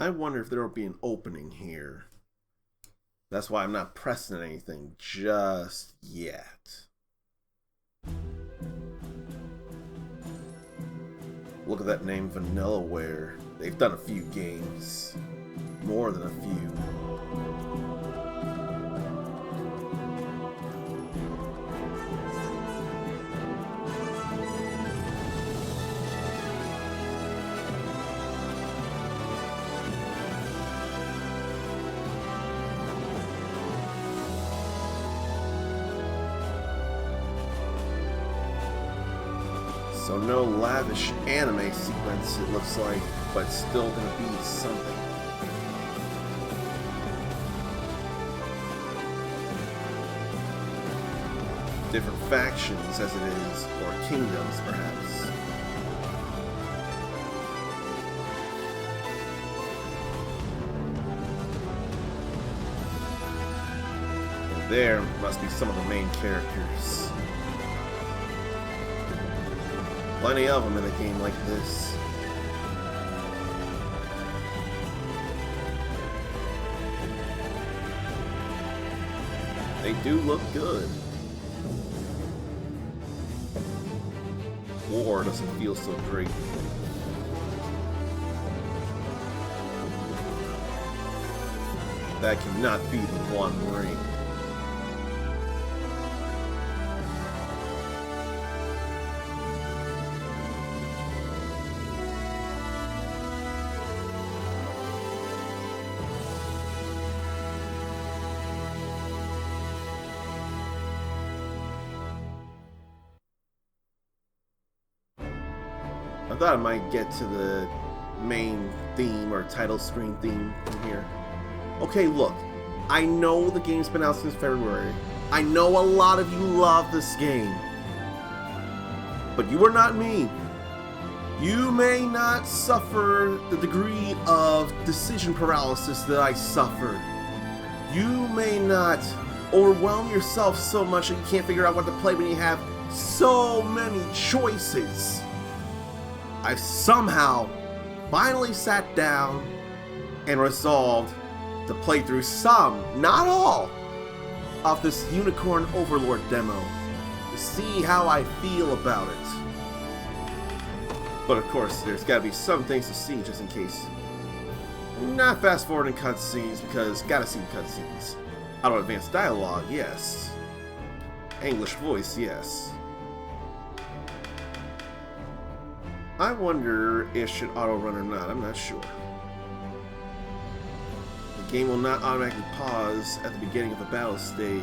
I wonder if there will be an opening here. That's why I'm not pressing anything just yet. Look at that name, Vanillaware. They've done a few games. More than a few. So no lavish anime sequence, it looks like, but still gonna be something. Different factions as it is, or kingdoms perhaps. And there must be some of the main characters. Plenty of them in a game like this. They do look good. War doesn't feel so great. That cannot be the One Ring. I thought I might get to the main theme or title screen theme from here. Okay, look. I know the game's been out since February. I know a lot of you love this game. But you are not me. You may not suffer the degree of decision paralysis that I suffered. You may not overwhelm yourself so much that you can't figure out what to play when you have so many choices. I've somehow finally sat down and resolved to play through some, not all, of this Unicorn Overlord demo to see how I feel about it. But of course, there's gotta be some things to see just in case. Not fast forwarding cutscenes because gotta see cutscenes. Auto advanced dialogue, yes. English voice, yes. I wonder if it should auto-run or not, I'm not sure. The game will not automatically pause at the beginning of the battle stage.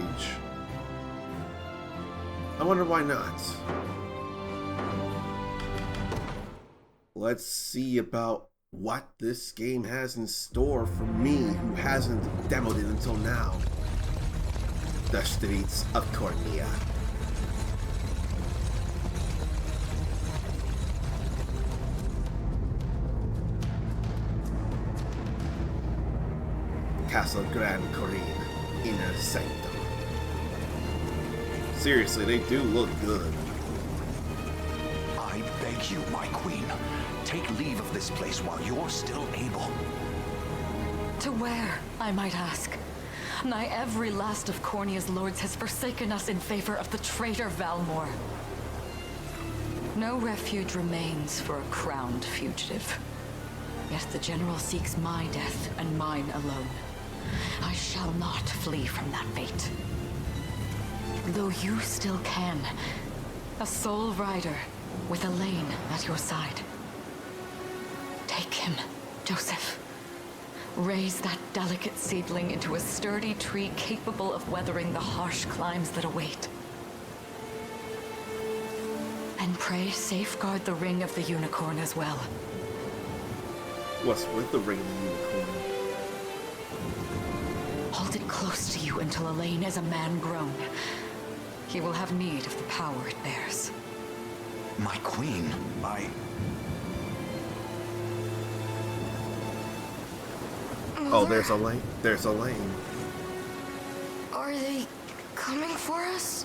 I wonder why not. Let's see about what this game has in store for me who hasn't demoed it until now. The Streets of Cornea. Castle Grand Corine, Inner Sanctum. Seriously, they do look good. I beg you, my queen, take leave of this place while you're still able. To where, I might ask? Nigh every last of Cornea's lords has forsaken us in favor of the traitor Valmor. No refuge remains for a crowned fugitive. Yet the general seeks my death and mine alone. I shall not flee from that fate. Though you still can, a sole rider with Elaine at your side. Take him, Joseph. Raise that delicate seedling into a sturdy tree capable of weathering the harsh climbs that await. And pray safeguard the ring of the unicorn as well. What's with the ring of the unicorn? Hold it close to you until Elaine is a man grown. He will have need of the power it bears. My queen, Oh, there's Elaine. There's Elaine. Are they coming for us?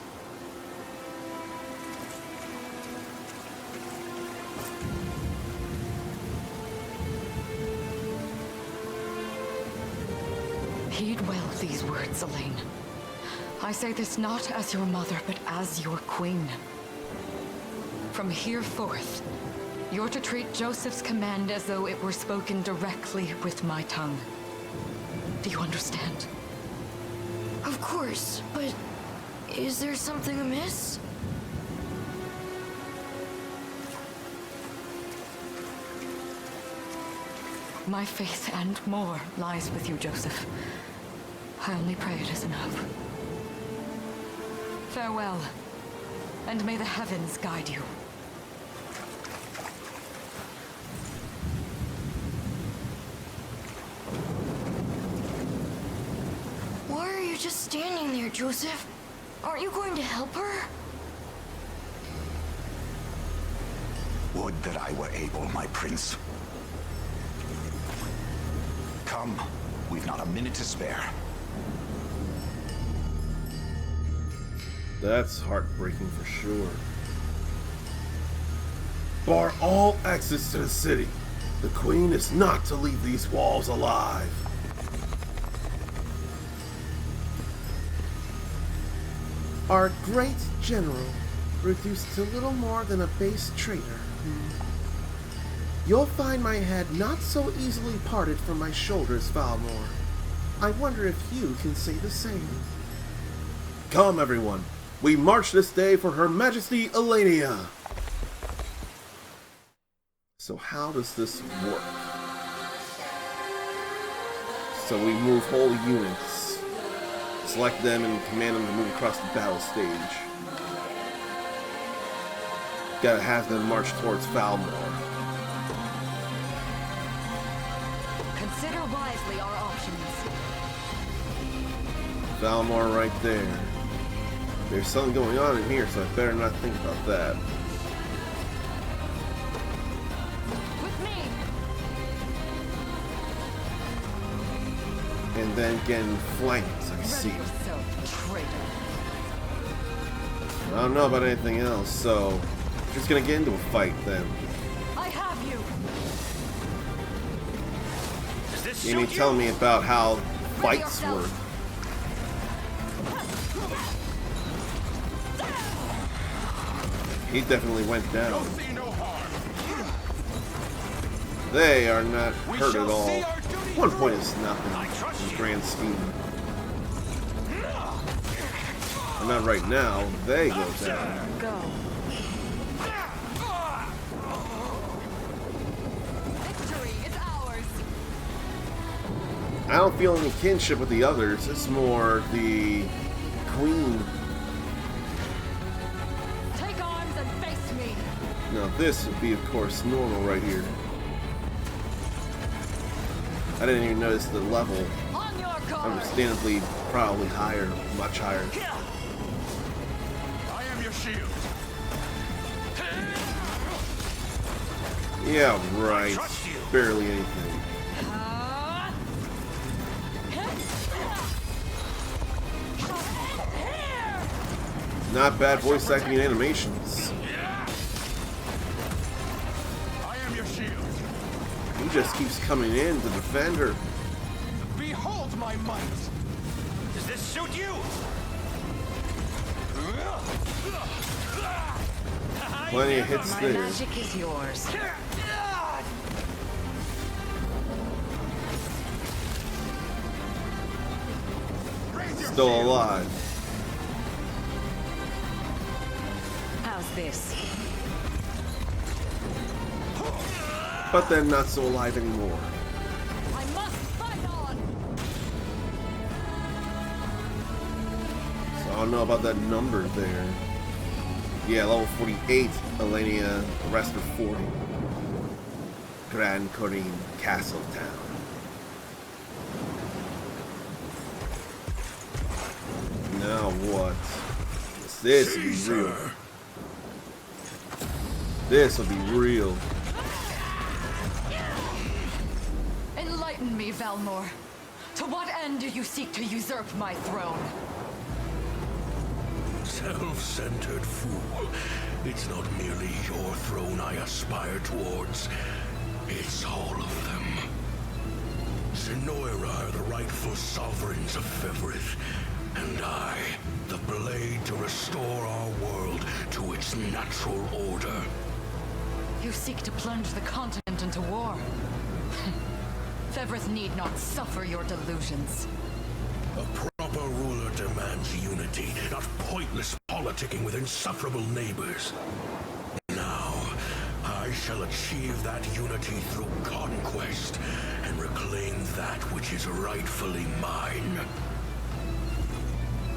Heed well these words, Elaine. I say this not as your mother, but as your queen. From here forth, you're to treat Joseph's command as though it were spoken directly with my tongue. Do you understand? Of course, but is there something amiss? My faith and more lies with you, Joseph. I only pray it is enough. Farewell, and may the heavens guide you. Why are you just standing there, Joseph? Aren't you going to help her? Would that I were able, my prince. Come, we've not a minute to spare. That's heartbreaking for sure. Bar all access to the city. The Queen is not to leave these walls alive. Our great general, reduced to little more than a base traitor. You'll find my head not so easily parted from my shoulders, Valmore. I wonder if you can say the same. Come, everyone. We march this day for Her Majesty Elenia. So how does this work? So we move whole units, select them and command them to move across the battle stage. Gotta have them march towards Valmore. Consider wisely our options. Valmore right there. There's something going on in here, so I better not think about that. With me. And then getting flanked, I see. Ready yourself, traitor. I don't know about anything else, so just gonna get into a fight then. I have you. You need to tell me about how fights yourself. work. He definitely went down. They are not hurt at all. 1 point is nothing in the grand scheme. And not right now. They go down. Go. Victory is ours. I don't feel any kinship with the others. It's more the Queen. Take arms and face me. Now this would be, of course, normal right here. I didn't even notice the level. On your guard. Understandably, probably higher, much higher. I am your shield. Yeah, right. Barely anything. Not bad voice acting and animations. I am your shield. He just keeps coming in to defend her. Behold my might. Does this suit you? Plenty of hits My there. magic is yours. Still alive. How's this? But then not so alive anymore. I must fight on. So I don't know about that number there. Yeah, level 48, Elenia, the rest are 40. Grand Corine Castle Town. Now what? This will be real. This will be real. Enlighten me, Valmore. To what end do you seek to usurp my throne? Self-centered fool. It's not merely your throne I aspire towards. It's all of them. Zenoira are the rightful sovereigns of Fevrith, and I, the blade to restore our world to its natural order. You seek to plunge the continent into war. Fevrith need not suffer your delusions. A proper ruler demands unity, not pointless politicking with insufferable neighbors. Now, I shall achieve that unity through conquest and reclaim that which is rightfully mine.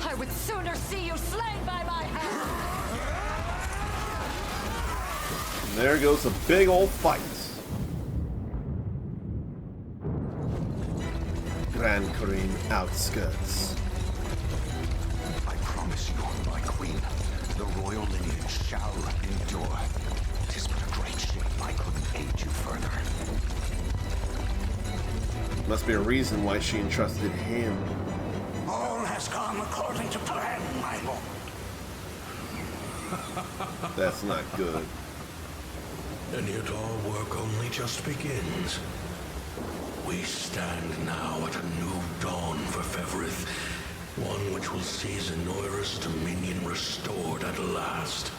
I would sooner see you slain by my hand! And there goes a big old fight. Grand Karim outskirts. I promise you, my queen, the royal lineage shall endure. 'Tis but a great shame I couldn't aid you further. Must be a reason why she entrusted him. All has gone according to plan, my lord. That's not good. And yet our work only just begins. We stand now at a new dawn for Fevrith, one which will see Zenoira's dominion restored at last.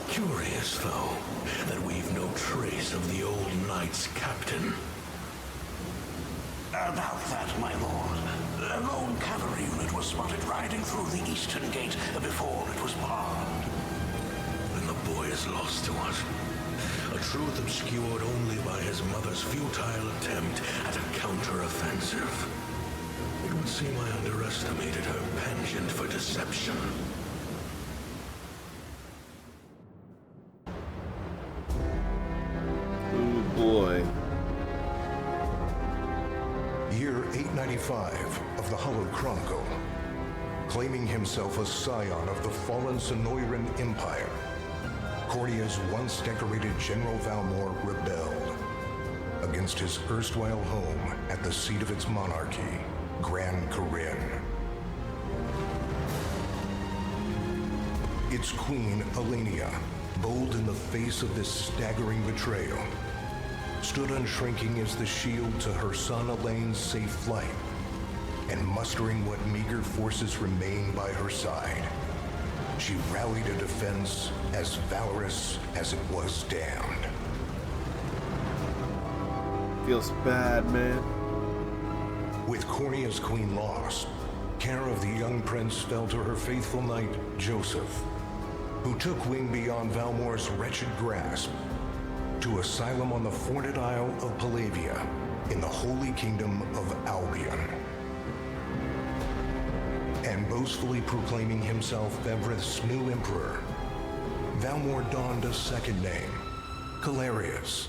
Curious, though, that we've no trace of the old knight's captain. About that, my lord. A lone cavalry unit was spotted riding through the eastern gate before it was bombed. And the boy is lost to us. A truth obscured only by his mother's futile attempt at a counter-offensive. It would seem I underestimated her penchant for deception. Ooh boy. Year 895 of the Hallowed Chronicle. Claiming himself a scion of the fallen Zenoiran Empire, Cornia's once decorated General Valmor rebelled against his erstwhile home at the seat of its monarchy, Gran Corinne. Its queen, Elenia, bold in the face of this staggering betrayal, stood unshrinking as the shield to her son Elaine's safe flight, and mustering what meager forces remained by her side, she rallied a defense as valorous as it was damned. Feels bad, man. With Cornia's queen lost, care of the young prince fell to her faithful knight, Joseph, who took wing beyond Valmor's wretched grasp to asylum on the forted Isle of Palavia in the Holy Kingdom of Albion. And boastfully proclaiming himself Fevrith's new emperor, Valmor donned a second name, Calarius,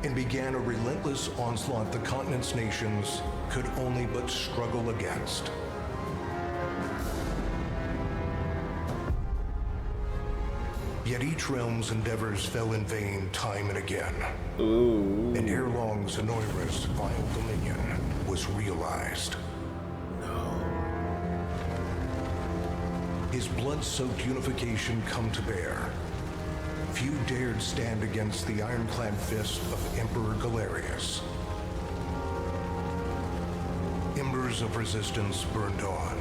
and began a relentless onslaught the continent's nations could only but struggle against. Yet each realm's endeavors fell in vain time and again. Ooh. And ere long, Zenoira's vile dominion was realized. His blood-soaked unification come to bear. Few dared stand against the ironclad fist of Emperor Galerius. Embers of resistance burned on,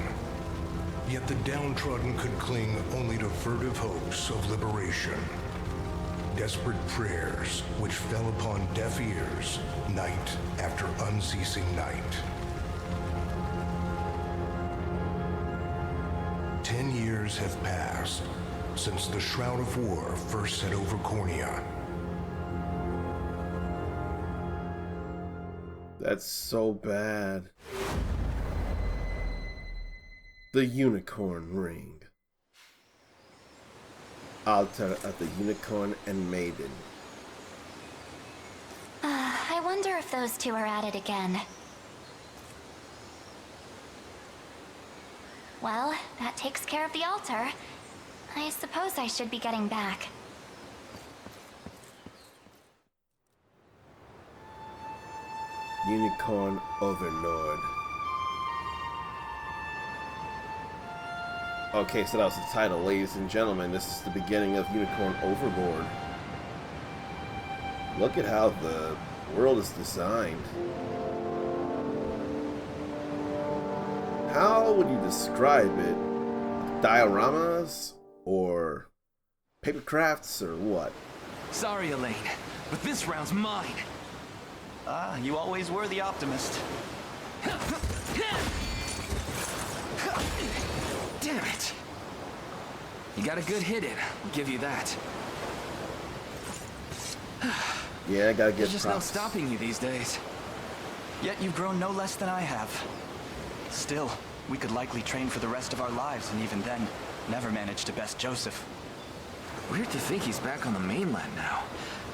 yet the downtrodden could cling only to furtive hopes of liberation. Desperate prayers which fell upon deaf ears night after unceasing night. 10 years have passed since the Shroud of War first set over Cornia. That's so bad. The Unicorn Ring. Altar of the Unicorn and Maiden. I wonder if those two are at it again. Well, that takes care of the altar. I suppose I should be getting back. Unicorn Overlord. Okay, so that was the title, ladies and gentlemen. This is the beginning of Unicorn Overlord. Look at how the World is designed. How would you describe it? Dioramas? Or paper crafts? Or what? Sorry, Elaine, but this round's mine. Ah, you always were the optimist. Damn it. You got a good hit in, I'll give you that. Yeah, I gotta get There's just no props. stopping you these days. Yet you've grown no less than I have. Still, we could likely train for the rest of our lives, and even then, never manage to best Joseph. Weird to think he's back on the mainland now.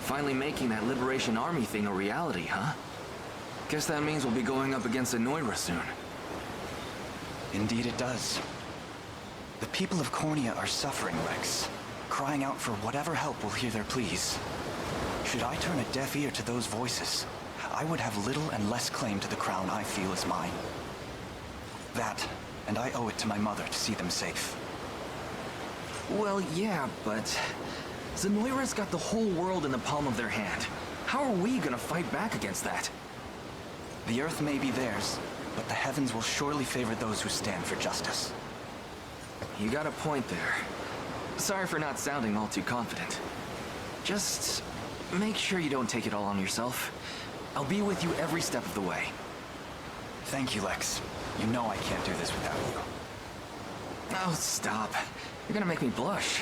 Finally making that Liberation Army thing a reality, huh? Guess that means we'll be going up against Anoira soon. Indeed it does. The people of Cornea are suffering, Rex, crying out for whatever help will hear their pleas. Should I turn a deaf ear to those voices, I would have little and less claim to the crown I feel is mine. That, and I owe it to my mother to see them safe. Well, yeah, but Zenoira's got the whole world in the palm of their hand. How are we gonna fight back against that? The earth may be theirs, but the heavens will surely favor those who stand for justice. You got a point there. Sorry for not sounding all too confident. Just make sure you don't take it all on yourself. I'll be with you every step of the way. Thank you, Lex. You know I can't do this without you. Oh, stop. You're gonna make me blush.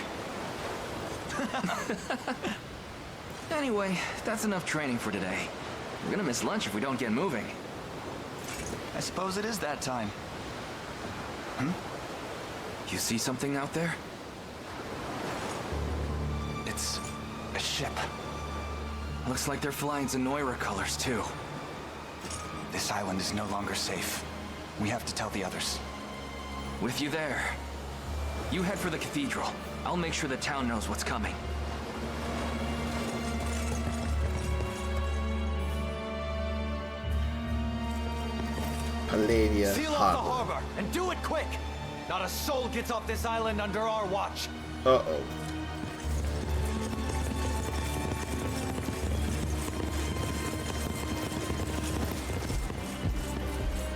Anyway, that's enough training for today. We're gonna miss lunch if we don't get moving. I suppose it is that time. You see something out there? It's a ship. Looks like they're flying Zenoira colors, too. This island is no longer safe. We have to tell the others. With you there. You head for the cathedral. I'll make sure the town knows what's coming. Palladia Seal off the Harbor. harbor, and do it quick! Not a soul gets off this island under our watch. Uh-oh.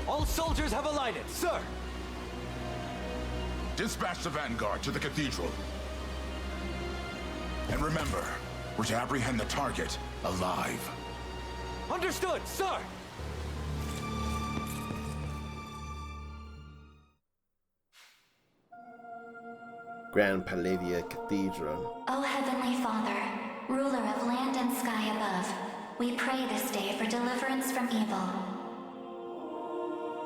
All soldiers have alighted, sir! Dispatch the vanguard to the cathedral. And remember, we're to apprehend the target alive. Understood, sir! Grand Palladia Cathedral. O Heavenly Father, ruler of land and sky above, we pray this day for deliverance from evil.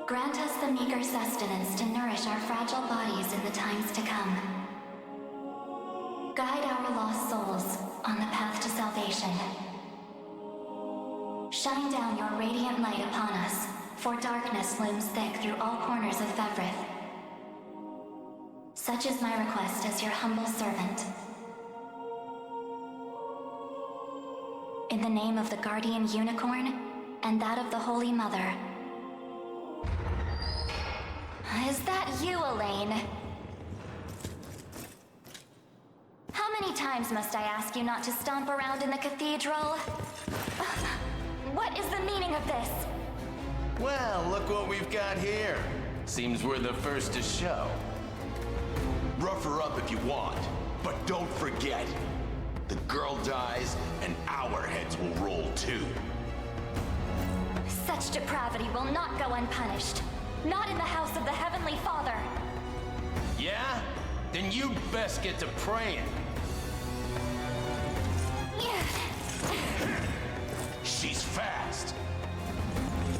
Grant us the meager sustenance to nourish our fragile bodies in the times to come. Guide our lost souls on the path to salvation. Shine down your radiant light upon us, for darkness looms thick through all corners of Fevrith. Such is my request as your humble servant. In the name of the Guardian Unicorn, and that of the Holy Mother. Is that you, Elaine? How many times must I ask you not to stomp around in the cathedral? What is the meaning of this? Well, look what we've got here. Seems we're the first to show. Rough her up if you want, but don't forget, the girl dies and our heads will roll too. Such depravity will not go unpunished. Not in the house of the Heavenly Father. Yeah? Then you'd best get to praying. She's fast.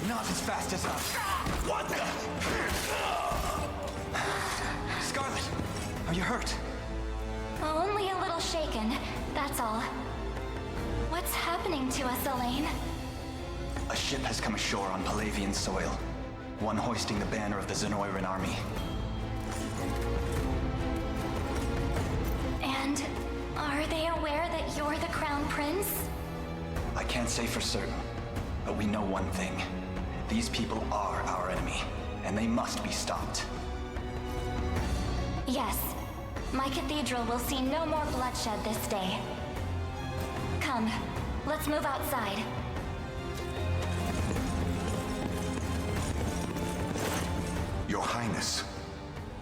Not as fast as us. What the? Scarlet, are you hurt? Only a little shaken, that's all. What's happening to us, Elaine? A ship has come ashore on Palavian soil. One hoisting the banner of the Zenoiran army. And are they aware that you're the Crown Prince? I can't say for certain, but we know one thing. These people are our enemy, and they must be stopped. Yes. My cathedral will see no more bloodshed this day. Come, let's move outside. Your Highness,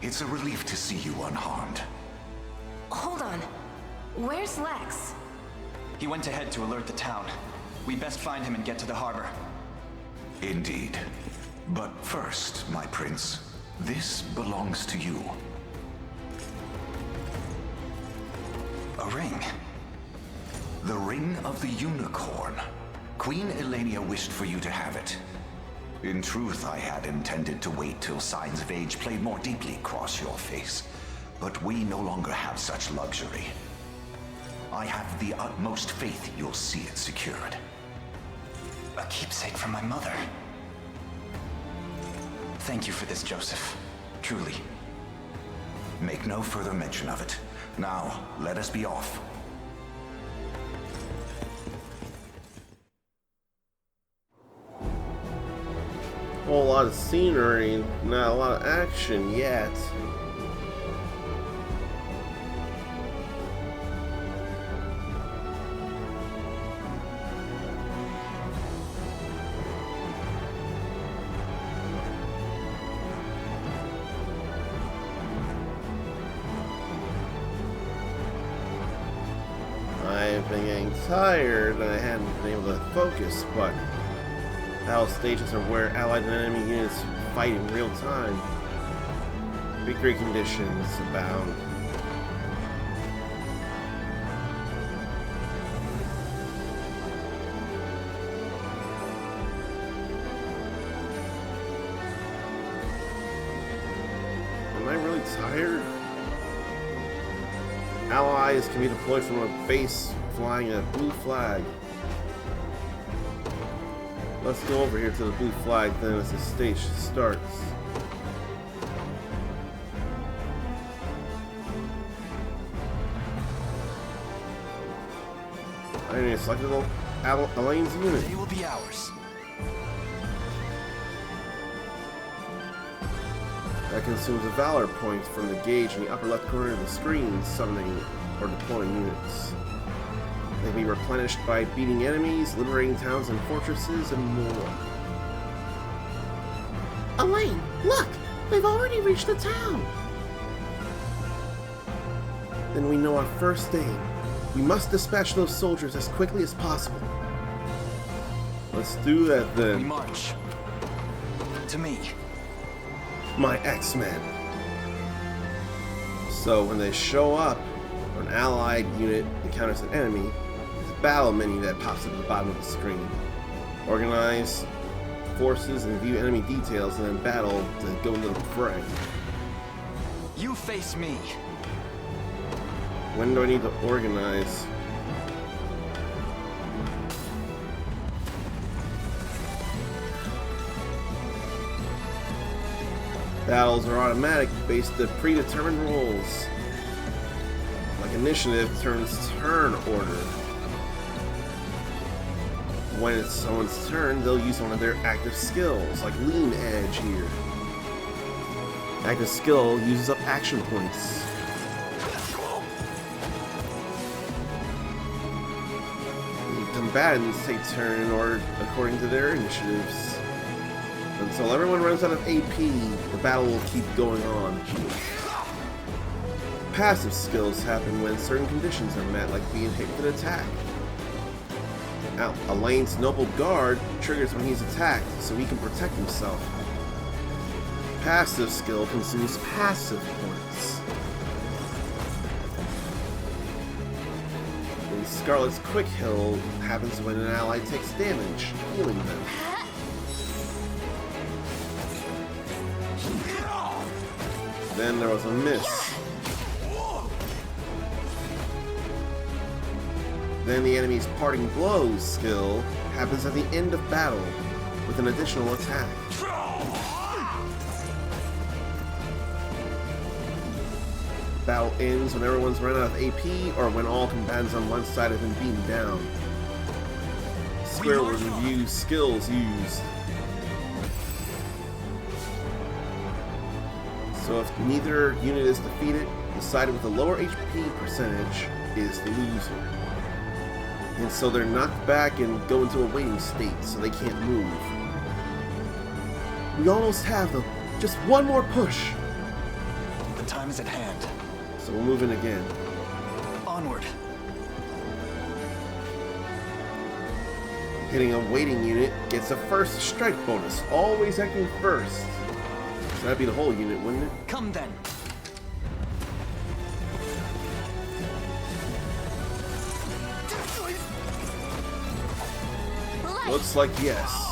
it's a relief to see you unharmed. Hold on. Where's Lex? He went ahead to alert the town. We best find him and get to the harbor. Indeed. But first, my prince, this belongs to you. A ring. The Ring of the Unicorn. Queen Elenia wished for you to have it. In truth, I had intended to wait till signs of age played more deeply across your face. But we no longer have such luxury. I have the utmost faith you'll see it secured. A keepsake from my mother. Thank you for this, Joseph. Truly. Make no further mention of it. Now, let us be off. Whole lot of scenery, not a lot of action yet. I've been getting tired and I hadn't been able to focus, but battle stages are where allied and enemy units fight in real time. Victory conditions abound. Am I really tired? Allies can be deployed from a base flying a blue flag. Let's go over here to the blue flag then as the stage starts. I need to select Elaine's unit. They will be ours. That consumes a valor point from the gauge in the upper left corner of the screen, summoning or deploying units. They can be replenished by beating enemies, liberating towns and fortresses, and more. Elaine, look! We've already reached the town! Then we know our first aim. We must dispatch those soldiers as quickly as possible. Let's do that then. We march. To me. My X-Men. So when they show up, or an allied unit encounters an enemy, there's a battle menu that pops up at the bottom of the screen. Organize forces and view enemy details, and then battle to go into the fray. You face me. When do I need to organize? Battles are automatic based on predetermined roles. Like initiative turns turn order. When it's someone's turn, they'll use one of their active skills, like Lean Edge here. Active skill uses up action points. Combatants take turn in order according to their initiatives. Until everyone runs out of AP, the battle will keep going on. Passive skills happen when certain conditions are met, like being hit with an attack. Now, Elaine's Noble Guard triggers when he's attacked, so he can protect himself. Passive skill consumes passive points. And Scarlet's Quick Heal happens when an ally takes damage, healing them. Then there was a miss. Then the enemy's Parting Blows skill happens at the end of battle with an additional attack. Battle ends when everyone's run out of AP or when all combatants on one side have been beaten down. Square will review skills used. So if neither unit is defeated, the side with the lower HP percentage is the loser. And so they're knocked back and go into a waiting state, so they can't move. We almost have them. Just one more push. The time is at hand. So we'll move in again. Onward. Hitting a waiting unit gets a first strike bonus. Always acting first. So that'd be the whole unit, wouldn't it? Come then. Looks like yes.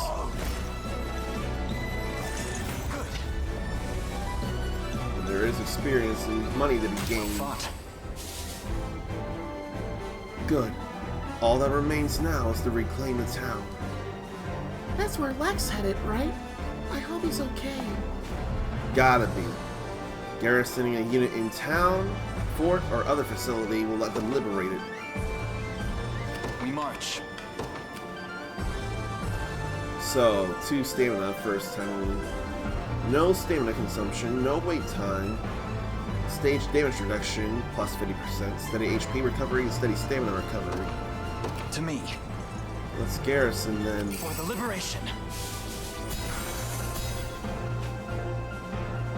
There is experience and money to be gained. Good. All that remains now is to reclaim the town. That's where Lex headed, right? I hope he's okay. Gotta be. Garrisoning a unit in town, fort, or other facility will let them liberate it. We march. So, 2 stamina first time only. No stamina consumption, no wait time. Stage damage reduction, plus 50%. Steady HP recovery and steady stamina recovery. To me. Let's garrison then. For the liberation.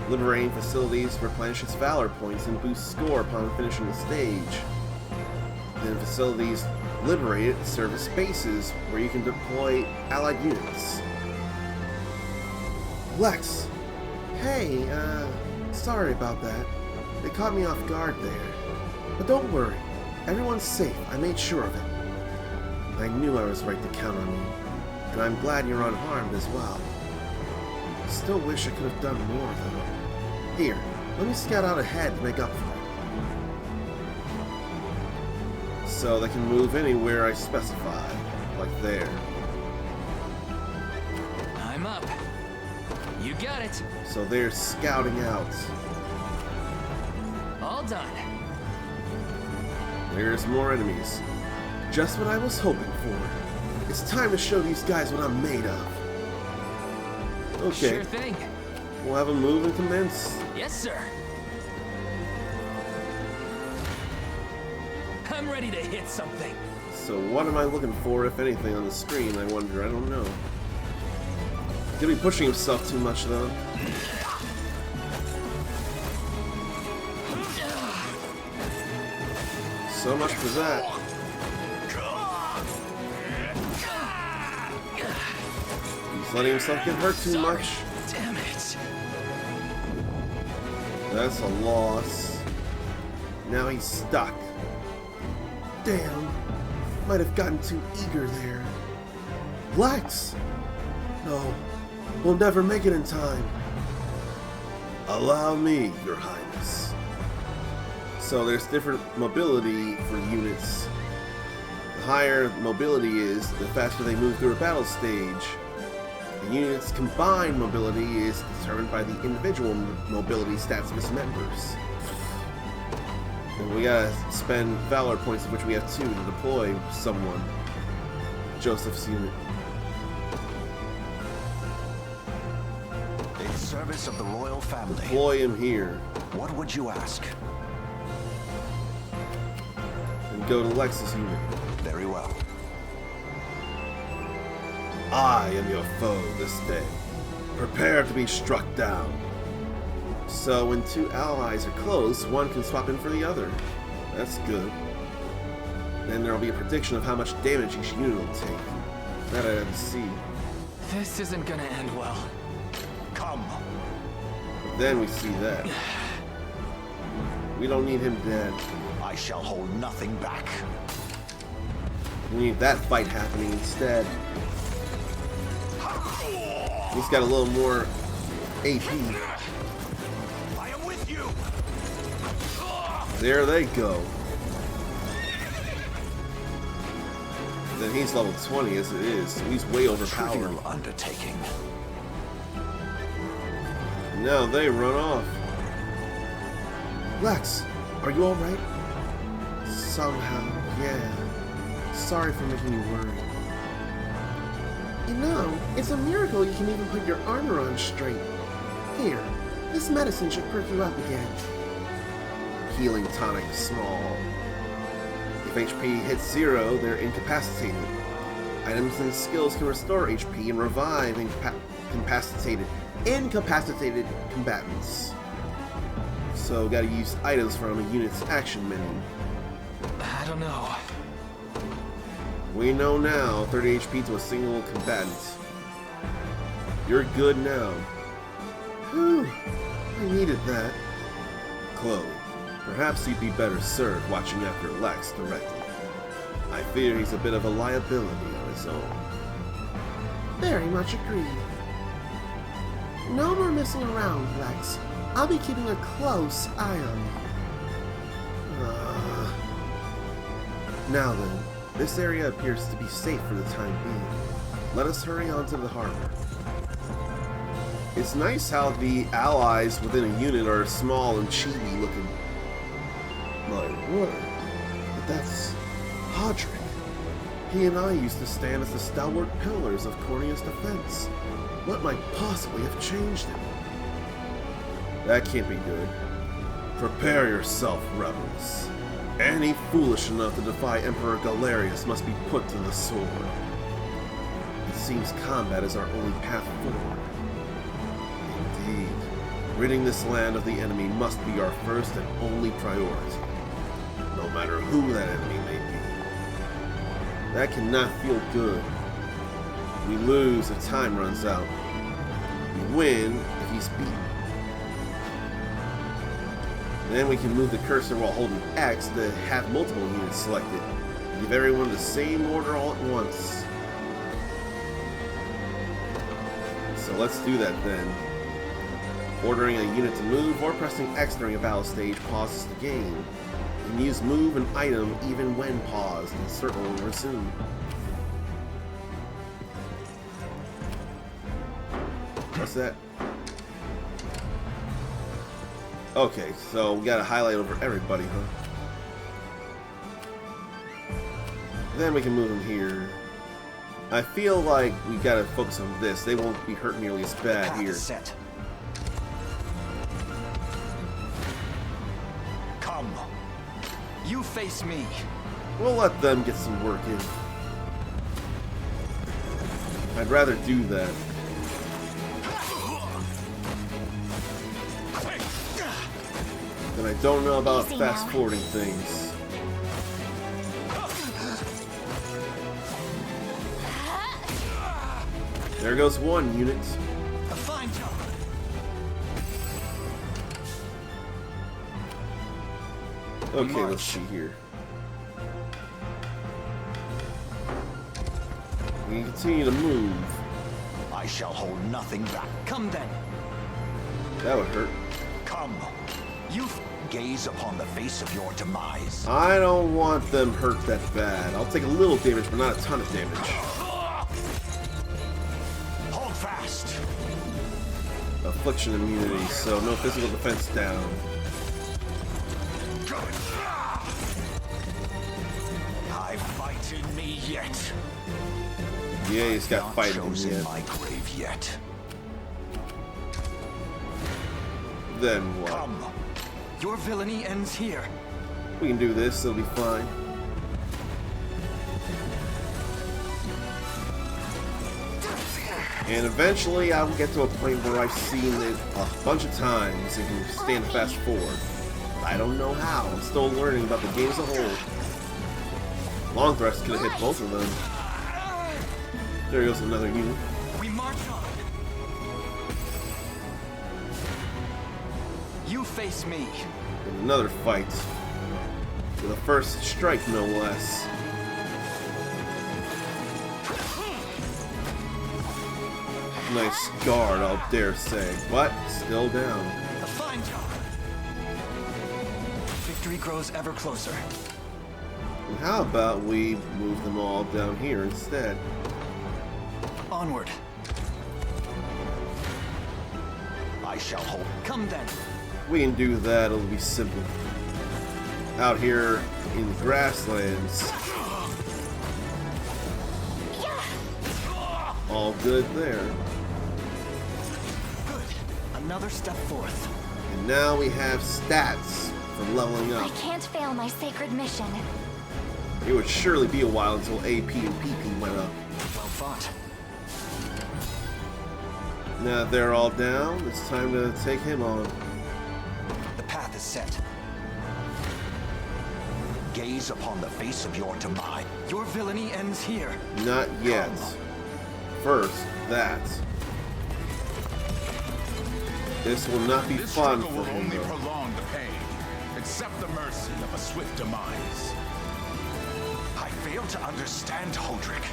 Liberating facilities replenishes valor points and boosts score upon finishing the stage. Then facilities liberated serve as bases where you can deploy allied units. Lex! Hey, sorry about that. They caught me off guard there. But don't worry, everyone's safe. I made sure of it. I knew I was right to count on you, and I'm glad you're unharmed as well. Still wish I could have done more, though. Here, let me scout out ahead to make up for it. So they can move anywhere I specify, like there. I'm up. You got it. So they're scouting out. All done. There's more enemies. Just what I was hoping for. It's time to show these guys what I'm made of. Okay. Sure thing. We'll have a move and commence. Yes, sir. I'm ready to hit something. So what am I looking for, if anything, on the screen, I wonder? I don't know. He'll be pushing himself too much, though. So much for that. He's letting himself get hurt too much. Damn it. That's a loss. Now he's stuck. Damn. Might have gotten too eager there. Lex! No. We'll never make it in time. Allow me, Your Highness. So there's different mobility for units. The higher mobility is, the faster they move through a battle stage. The unit's combined mobility is determined by the individual mobility stats of its members. And we gotta spend valor points, of which we have 2 to deploy someone. Joseph's unit. In service of the royal family. Deploy him here. What would you ask? And go to Lex's unit. Very well. I am your foe this day. Prepare to be struck down. So when 2 allies are close, one can swap in for the other. That's good. Then there'll be a prediction of how much damage each unit will take. That I have to see. This isn't gonna end well. Come. But then we see that. We don't need him dead. I shall hold nothing back. We need that fight happening instead. He's got a little more AP. I am with you. There they go. Then he's level 20 as it is, so he's way overpowered. Trivial undertaking. Now they run off. Lex, are you alright? Somehow, yeah. Sorry for making you worry. You know, it's a miracle you can even put your armor on straight. Here, this medicine should perk you up again. Healing tonic small. If HP hits 0, they're incapacitated. Items and skills can restore HP and revive incapacitated incapacitated combatants. So gotta use items from a unit's action menu. I don't know. We know now, 30 HP to a single combatant. You're good now. Whew, I needed that. Chloe, perhaps you'd be better served watching after Lex directly. I fear he's a bit of a liability on his own. Very much agreed. No more messing around, Lex. I'll be keeping a close eye on you. Now then, this area appears to be safe for the time being. Let us hurry on to the harbor. It's nice how the allies within a unit are small and chibi looking. My word, but that's Podrick. He and I used to stand as the stalwart pillars of Cornea's defense. What might possibly have changed him? That can't be good. Prepare yourself, rebels. Any foolish enough to defy Emperor Galerius must be put to the sword. It seems combat is our only path forward. Indeed, ridding this land of the enemy must be our first and only priority, no matter who that enemy may be. That cannot feel good. We lose if time runs out. We win if he's beaten. Then we can move the cursor while holding X to have multiple units selected. Give everyone the same order all at once. So let's do that then. Ordering a unit to move or pressing X during a battle stage pauses the game. You can use move and item even when paused, and circle and resume. What's that? Okay, so we gotta highlight over everybody, huh? Then we can move them here. I feel like we gotta focus on this. They won't be hurt nearly as bad here. Set. Come. You face me. We'll let them get some work in. I'd rather do that. And I don't know about fast-forwarding things. There goes one unit. A fine job. Okay, let's see here. We can continue to move. I shall hold nothing back. Come then. That would hurt. Come. You gaze upon the face of your demise. I don't want them hurt that bad. I'll take a little damage, but not a ton of damage. Hold fast. Affliction immunity, so no physical defense down. I fight in me yet. Yeah, he's got fighting in chosen yet. my grave yet. Then what? Come. Your villainy ends here. We can do this, it'll be fine. And eventually I will get to a point where I've seen it a bunch of times and can stand fast forward. But I don't know how. I'm still learning about the game as a whole. Long thrust could have hit both of them. There goes another unit. We march on. You face me. And another fight. With a first strike, no less. Nice guard, I'll dare say. What? Still down. A fine job. Victory grows ever closer. And how about we move them all down here instead? Onward. I shall hold. Come then. We can do that, it'll be simple. Out here in the grasslands. All good there. Good. Another step forth. And now we have stats from leveling I up. can't fail my sacred mission. It would surely be a while until AP and PP went up. Well fought. Now they're all down, it's time to take him on. The path is set. Gaze upon the face of your demise. Your villainy ends here. Not yet. First, that. This will not be This fun struggle for will him, only though. prolong the pain. Accept the mercy of a swift demise. I fail to understand, Holdrick.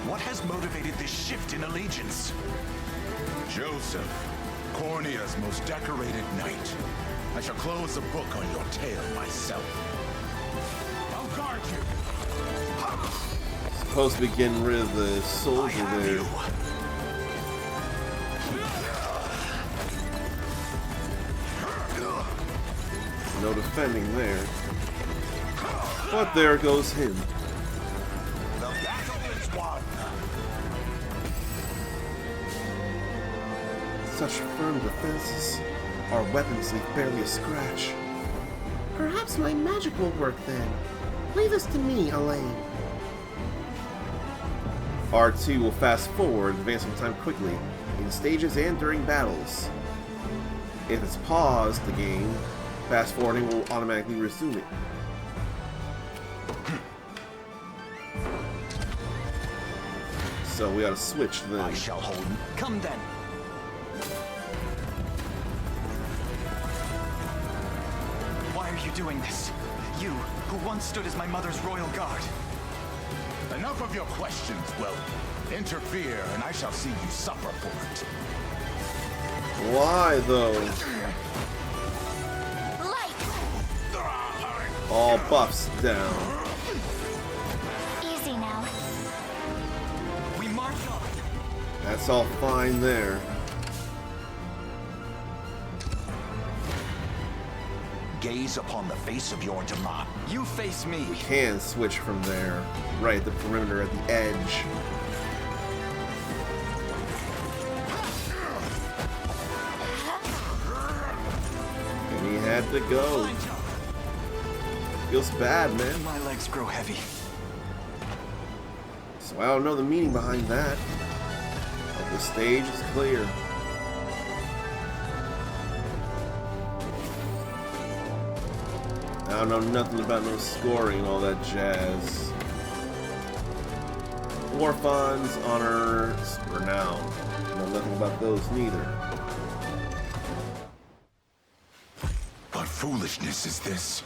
What has motivated this shift in allegiance? Joseph, Cornea's most decorated knight. I shall close the book on your tale myself. I'll guard you. Supposed to be getting rid of the soldier there. No defending there. But there goes him. The battle is won. Such firm defenses. Our weapons leave barely a scratch. Perhaps my magic will work then. Leave this to me, Elaine. R2 will fast forward, advancing time quickly, in stages and during battles. If it's paused the game, fast forwarding will automatically resume it. So we gotta switch then. I shall hold. Come then. Why are you doing this? You, who once stood as my mother's royal guard. Enough of your questions, well, interfere and I shall see you suffer for it. Why though? Light! All buffs down. Easy now. We march on. That's all fine there. Gaze upon the face of your demise. You face me. Can switch from there. Right at the perimeter, at the edge. And he had to go. Feels bad, man. My legs grow heavy. So I don't know the meaning behind that. But the stage is clear. I don't know nothing about no scoring, all that jazz. War funds, honors, renown. Know nothing about those neither. What foolishness is this?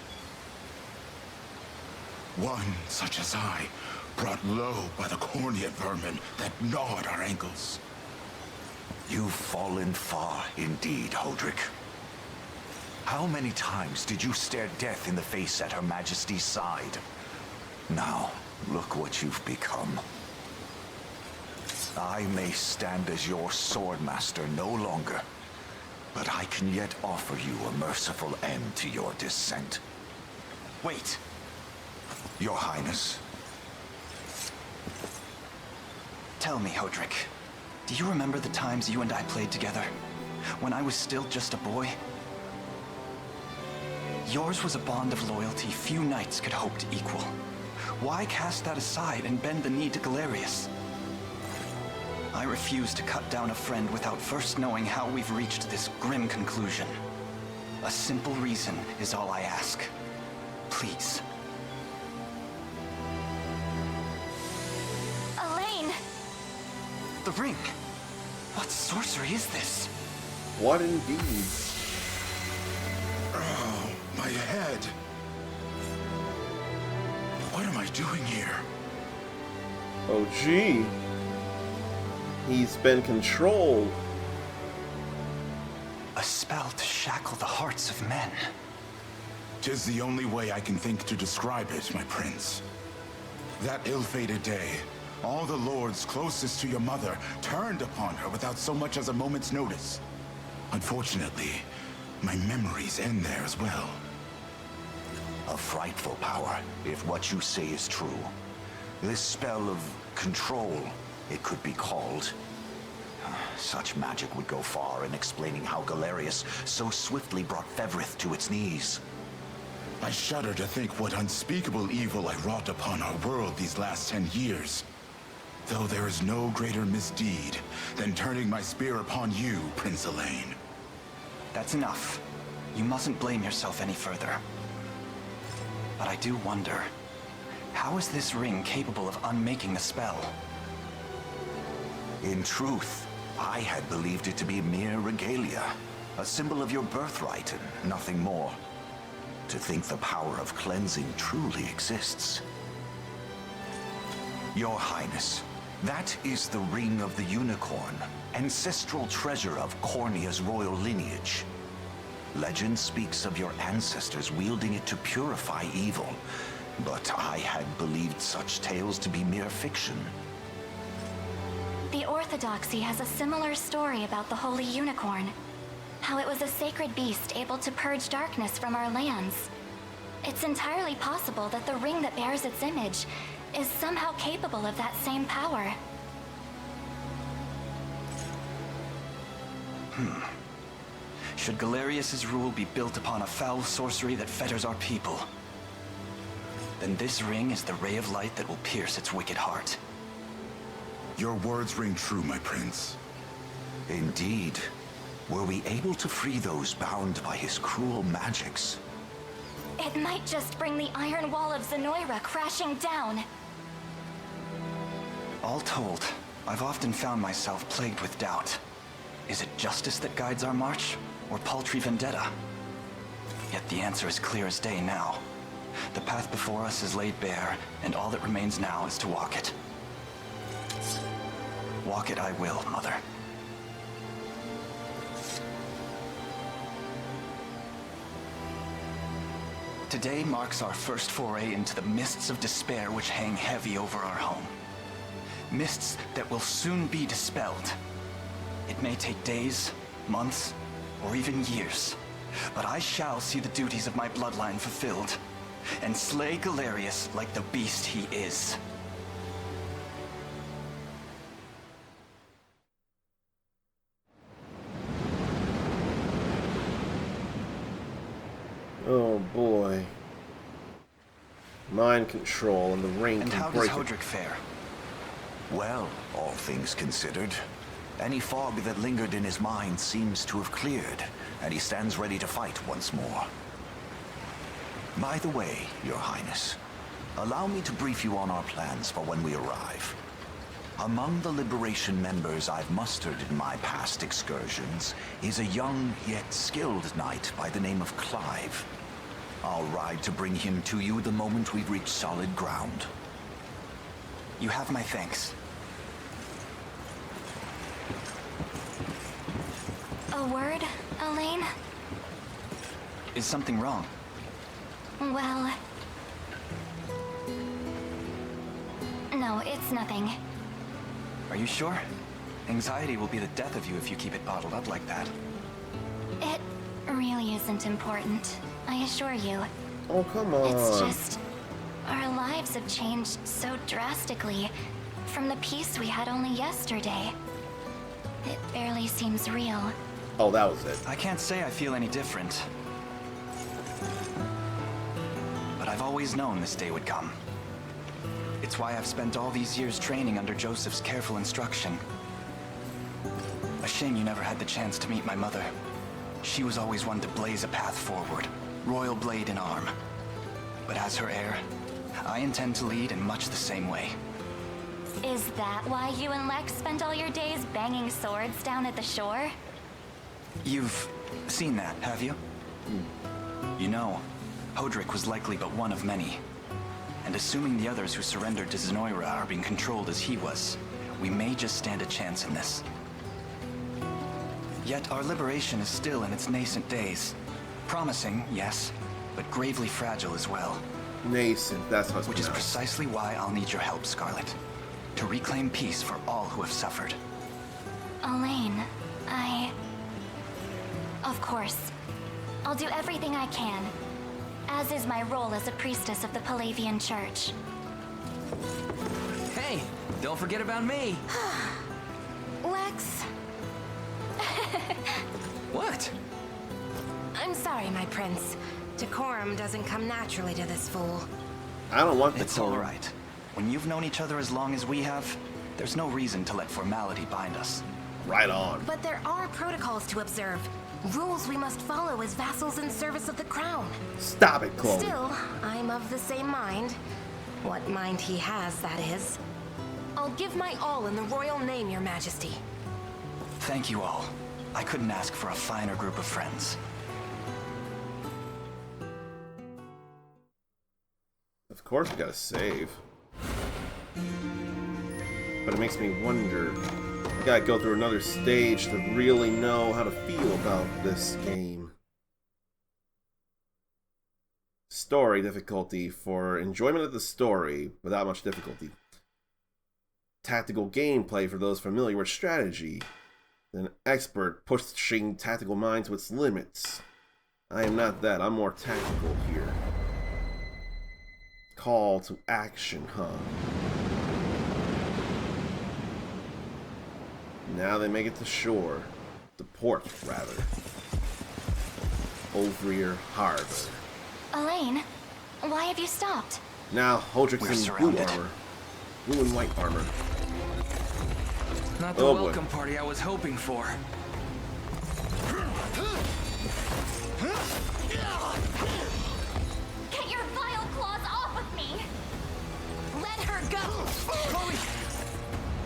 One such as I, brought low by the Cornea vermin that gnawed our ankles. You've fallen far indeed, Holdrick. How many times did you stare death in the face at Her Majesty's side? Now, look what you've become. I may stand as your swordmaster no longer, but I can yet offer you a merciful end to your descent. Wait. Your Highness. Tell me, Holdrick. Do you remember the times you and I played together? When I was still just a boy? Yours was a bond of loyalty few knights could hope to equal. Why cast that aside and bend the knee to Galerius? I refuse to cut down a friend without first knowing how we've reached this grim conclusion. A simple reason is all I ask. Please. Elaine! The ring! What sorcery is this? What indeed? Oh, my head. What am I doing here? Oh gee. He's been controlled. A spell to shackle the hearts of men. 'Tis the only way I can think to describe it, my prince. That ill-fated day, all the lords closest to your mother turned upon her without so much as a moment's notice. Unfortunately, my memories end there as well. A frightful power, if what you say is true. This spell of control, it could be called. Such magic would go far in explaining how Galerius so swiftly brought Fevrith to its knees. I shudder to think what unspeakable evil I wrought upon our world these last 10 years. though there is no greater misdeed than turning my spear upon you, Prince Elaine. That's enough. You mustn't blame yourself any further. But I do wonder, how is this ring capable of unmaking the spell? In truth, I had believed it to be mere regalia, a symbol of your birthright and nothing more. To think the power of cleansing truly exists. Your Highness, that is the Ring of the Unicorn, ancestral treasure of Cornia's royal lineage. Legend speaks of your ancestors wielding it to purify evil, but I had believed such tales to be mere fiction. The Orthodoxy has a similar story about the Holy Unicorn. How it was a sacred beast able to purge darkness from our lands. It's entirely possible that the ring that bears its image is somehow capable of that same power. Should Galerius's rule be built upon a foul sorcery that fetters our people, then this ring is the ray of light that will pierce its wicked heart. Your words ring true, my prince. Indeed. Were we able to free those bound by his cruel magics? It might just bring the Iron Wall of Zenoira crashing down. All told, I've often found myself plagued with doubt. Is it justice that guides our march, or paltry vendetta? Yet the answer is clear as day now. The path before us is laid bare, and all that remains now is to walk it. Walk it I will, Mother. Today marks our first foray into the mists of despair which hang heavy over our home. Mists that will soon be dispelled. It may take days, months, or even years, but I shall see the duties of my bloodline fulfilled, and slay Galerius like the beast he is. Oh boy. Mind control and the ring And can how does break it. Hodrick fare? Well, all things considered, any fog that lingered in his mind seems to have cleared, and he stands ready to fight once more. By the way, Your Highness, allow me to brief you on our plans for when we arrive. Among the Liberation members I've mustered in my past excursions is a young yet skilled knight by the name of Clive. I'll ride to bring him to you the moment we've reached solid ground. You have my thanks. A word, Elaine? Is something wrong? Well... No, it's nothing. Are you sure? Anxiety will be the death of you if you keep it bottled up like that. It really isn't important, I assure you. Oh, come on. It's just... our lives have changed so drastically from the peace we had only yesterday. It barely seems real. Oh, that was it. I can't say I feel any different. But I've always known this day would come. It's why I've spent all these years training under Joseph's careful instruction. A shame you never had the chance to meet my mother. She was always one to blaze a path forward, royal blade in arm. But as her heir, I intend to lead in much the same way. Is that why you and Lex spent all your days banging swords down at the shore? You've seen that, have you? You know, Hodrick was likely but one of many. And assuming the others who surrendered to Zenoira are being controlled as he was, we may just stand a chance in this. Yet our liberation is still in its nascent days. Promising, yes, but gravely fragile as well. Nascent, that's how it's Which is pronounced. precisely why I'll need your help, Scarlet. To reclaim peace for all who have suffered. Elaine, Of course. I'll do everything I can. As is my role as a priestess of the Palavian Church. Hey, don't forget about me. Lex. What? I'm sorry, my prince. Decorum doesn't come naturally to this fool. I don't want the It's all right. When you've known each other as long as we have, There's no reason to let formality bind us. Right on. But there are protocols to observe. Rules we must follow as vassals in service of the crown. Stop it, Chloe. Still, I'm of the same mind. What mind he has, that is. I'll give my all in the royal name, Your Majesty. Thank you all. I couldn't ask for a finer group of friends. Of course we gotta save. But it makes me wonder. I gotta go through another stage to really know how to feel about this game. Story difficulty for enjoyment of the story without much difficulty. Tactical gameplay for those familiar with strategy. An expert pushing tactical mind to its limits. I am not that. I'm more tactical here. Call to action, huh? Now they make it to shore. The port, rather. Overlord Harbor. Elaine, why have you stopped? Now, Hodrick's in blue armor. Blue and white armor. Not the welcome party I was hoping for. Get your vile claws off of me! Let her go! Chloe!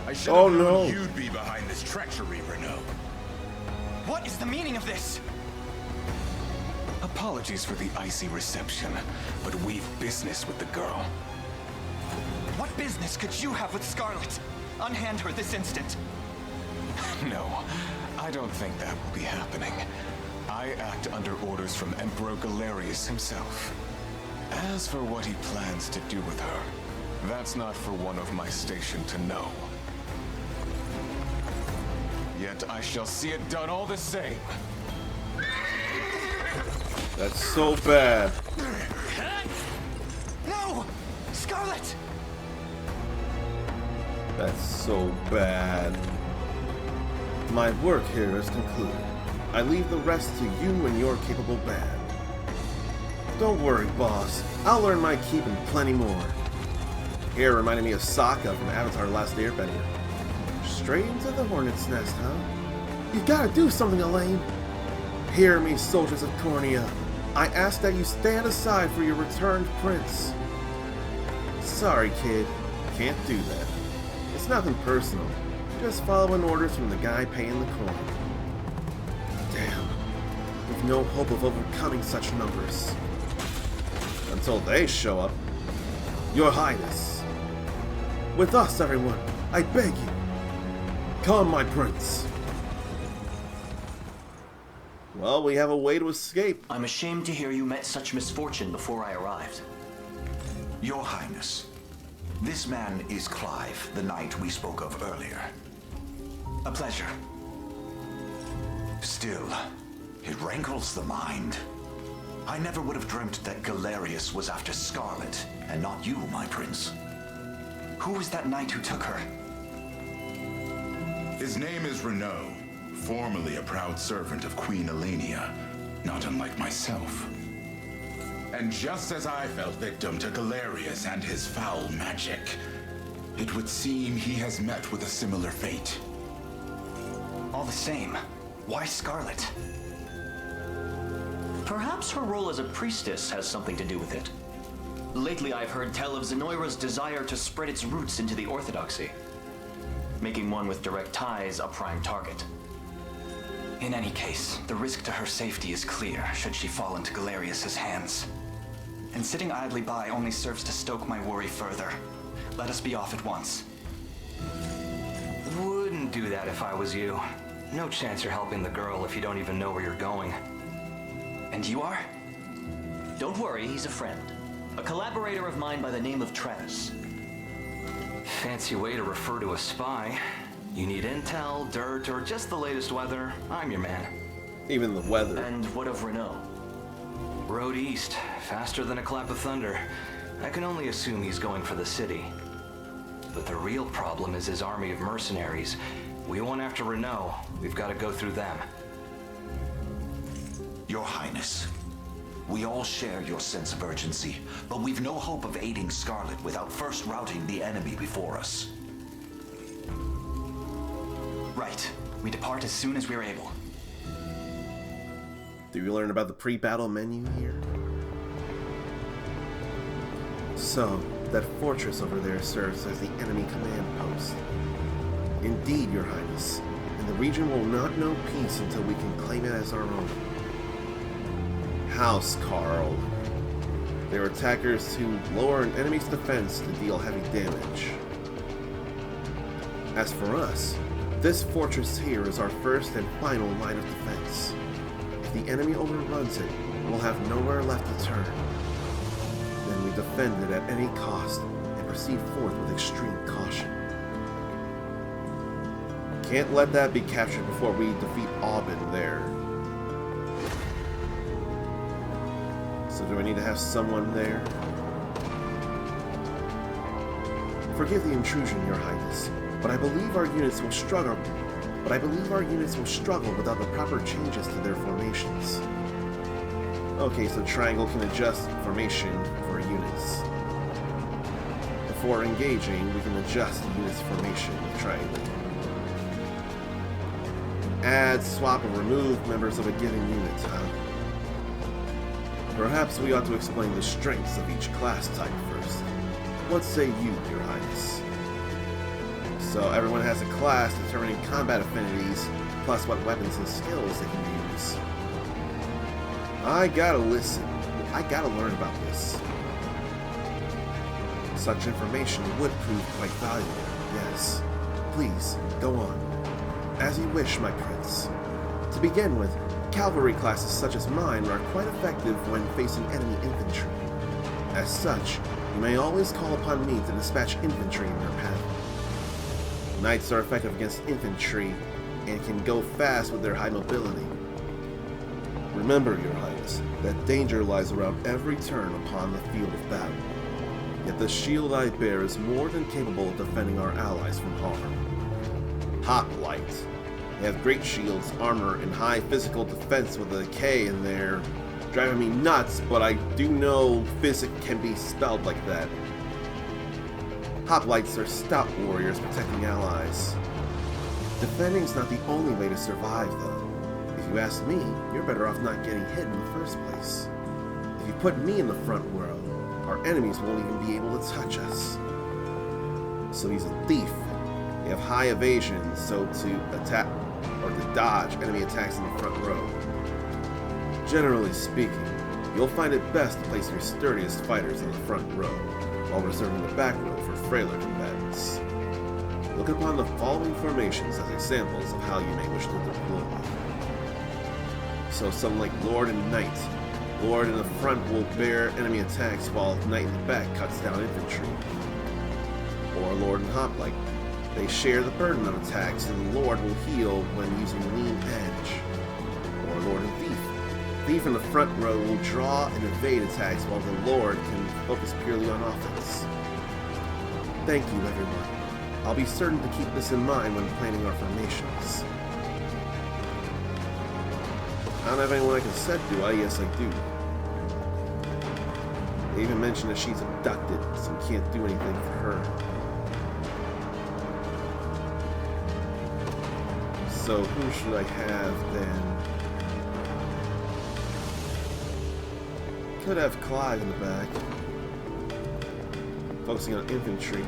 I should have known you'd be behind this treachery, Renault. What is the meaning of this? Apologies for the icy reception, but we've business with the girl. What business could you have with Scarlet? Unhand her this instant. No, I don't think that will be happening. I act under orders from Emperor Galerius himself. As for what he plans to do with her, that's not for one of my station to know. Yet I shall see it done all the same. That's so bad. No! Scarlet! That's so bad. My work here is concluded. I leave the rest to you and your capable band. Don't worry, boss. I'll earn my keep and plenty more. Here reminded me of Sokka from Avatar: Last Airbender. Straight into the hornet's nest, huh? You gotta do something, Elaine. Hear me, soldiers of Cornea. I ask that you stand aside for your returned prince. Sorry, kid. Can't do that. It's nothing personal. Just following orders from the guy paying the coin. Damn. We've no hope of overcoming such numbers. Until they show up. Your Highness. With us, everyone. I beg you. Come, my prince. Well, we have a way to escape. I'm ashamed to hear you met such misfortune before I arrived. Your Highness, this man is Clive, the knight we spoke of earlier. A pleasure. Still, it rankles the mind. I never would have dreamt that Galerius was after Scarlet, and not you, my prince. Who was that knight who took her? His name is Renault, formerly a proud servant of Queen Elenia, not unlike myself. And just as I fell victim to Galerius and his foul magic, it would seem he has met with a similar fate. All the same, why Scarlet? Perhaps her role as a priestess has something to do with it. Lately I've heard tell of Zenoira's desire to spread its roots into the Orthodoxy, making one with direct ties a prime target. In any case, the risk to her safety is clear should she fall into Galerius's hands. And sitting idly by only serves to stoke my worry further. Let us be off at once. Wouldn't do that if I was you. No chance you're helping the girl if you don't even know where you're going. And you are? Don't worry, he's a friend. A collaborator of mine by the name of Travis. Fancy way to refer to a spy. You need intel, dirt, or just the latest weather, I'm your man. Even the weather. And what of Renault? Road east, faster than a clap of thunder. I can only assume he's going for the city. But the real problem is his army of mercenaries. We went after Renault. We've got to go through them. Your Highness, we all share your sense of urgency, but we've no hope of aiding Scarlet without first routing the enemy before us. Right. We depart as soon as we're able. Do you learn about the pre-battle menu here? So, that fortress over there serves as the enemy command post. Indeed, Your Highness, and the region will not know peace until we can claim it as our own. House Carl. They are attackers who lower an enemy's defense to deal heavy damage. As for us, this fortress here is our first and final line of defense. If the enemy overruns it, we'll have nowhere left to turn. Then we defend it at any cost and proceed forth with extreme caution. Can't let that be captured before we defeat Aubin there. So do I need to have someone there? Forgive the intrusion, Your Highness, but I believe our units will struggle. Without the proper changes to their formations. Okay, so triangle can adjust formation for units. Before engaging, we can adjust the unit's formation with triangle. Add, swap, or remove members of a given unit, huh? Perhaps we ought to explain the strengths of each class type first. What say you, Your Highness? So everyone has a class determining combat affinities, plus what weapons and skills they can use. I gotta listen. I gotta learn about this. Such information would prove quite valuable, yes. Please, go on. As you wish, my prince. To begin with, cavalry classes such as mine are quite effective when facing enemy infantry. As such, you may always call upon me to dispatch infantry in your path. Knights are effective against infantry and can go fast with their high mobility. Remember, Your Highness, that danger lies around every turn upon the field of battle. Yet the shield I bear is more than capable of defending our allies from harm. Hoplite. They have great shields, armor, and high physical defense with a K in there. Driving me nuts, but I do know physic can be spelled like that. Hoplites are stout warriors protecting allies. Defending's not the only way to survive, though. If you ask me, you're better off not getting hit in the first place. If you put me in the front row, our enemies won't even be able to touch us. So he's a thief. They have high evasion, so to attack or to dodge enemy attacks in the front row. Generally speaking, you'll find it best to place your sturdiest fighters in the front row, while reserving the back row for frailer combatants. Look upon the following formations as examples of how you may wish to deploy. So some like Lord and Knight. Lord in the front will bear enemy attacks while Knight in the back cuts down infantry. Or Lord and Hoplite. They share the burden of attacks and the Lord will heal when using Lean Edge. Or Lord and Thief. Thief in the front row will draw and evade attacks while the Lord can focus purely on offense. Thank you, everyone. I'll be certain to keep this in mind when planning our formations. I don't have anyone I can set, do I? Yes, I do. They even mentioned that she's abducted, so we can't do anything for her. So who should I have then? Could have Clive in the back, focusing on infantry.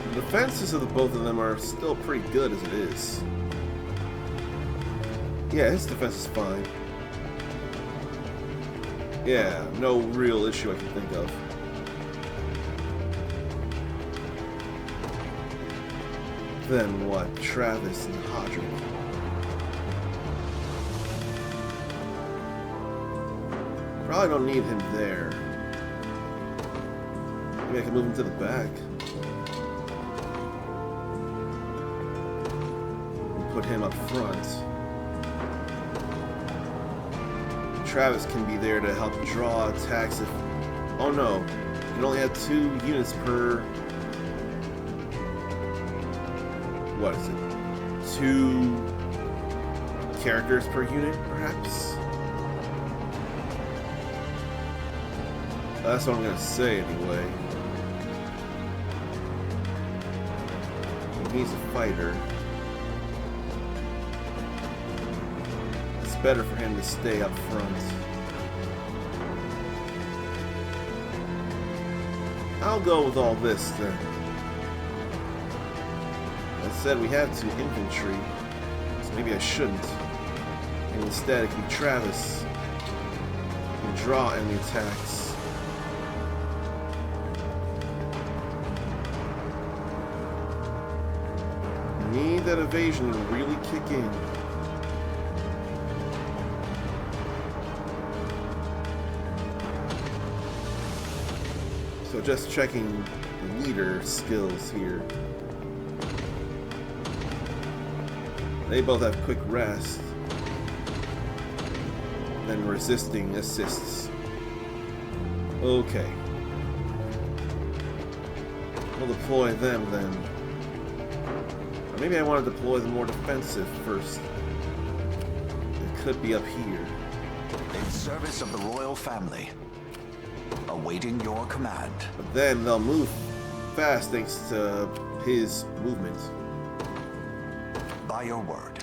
The defenses of the both of them are still pretty good as it is. Yeah, his defense is fine. Yeah, no real issue I can think of. Then what? Travis and Hodrick. Probably don't need him there. Maybe I can move him to the back. And put him up front. Travis can be there to help draw attacks if... Oh no, you can only have 2 units per... What is it? 2 characters per unit, perhaps? That's what I'm gonna say anyway. He's a fighter. It's better for him to stay up front. I'll go with all this then. That said, we have 2 infantry, so maybe I shouldn't. And instead, it can be Travis and draw enemy attacks. Need that evasion to really kick in. So just checking the leader skills here. They both have quick rest. Then resisting assists. Okay. We'll deploy them then. Or maybe I want to deploy the more defensive first. It could be up here. In service of the royal family. Awaiting your command. But then they'll move fast thanks to his movement. By your word.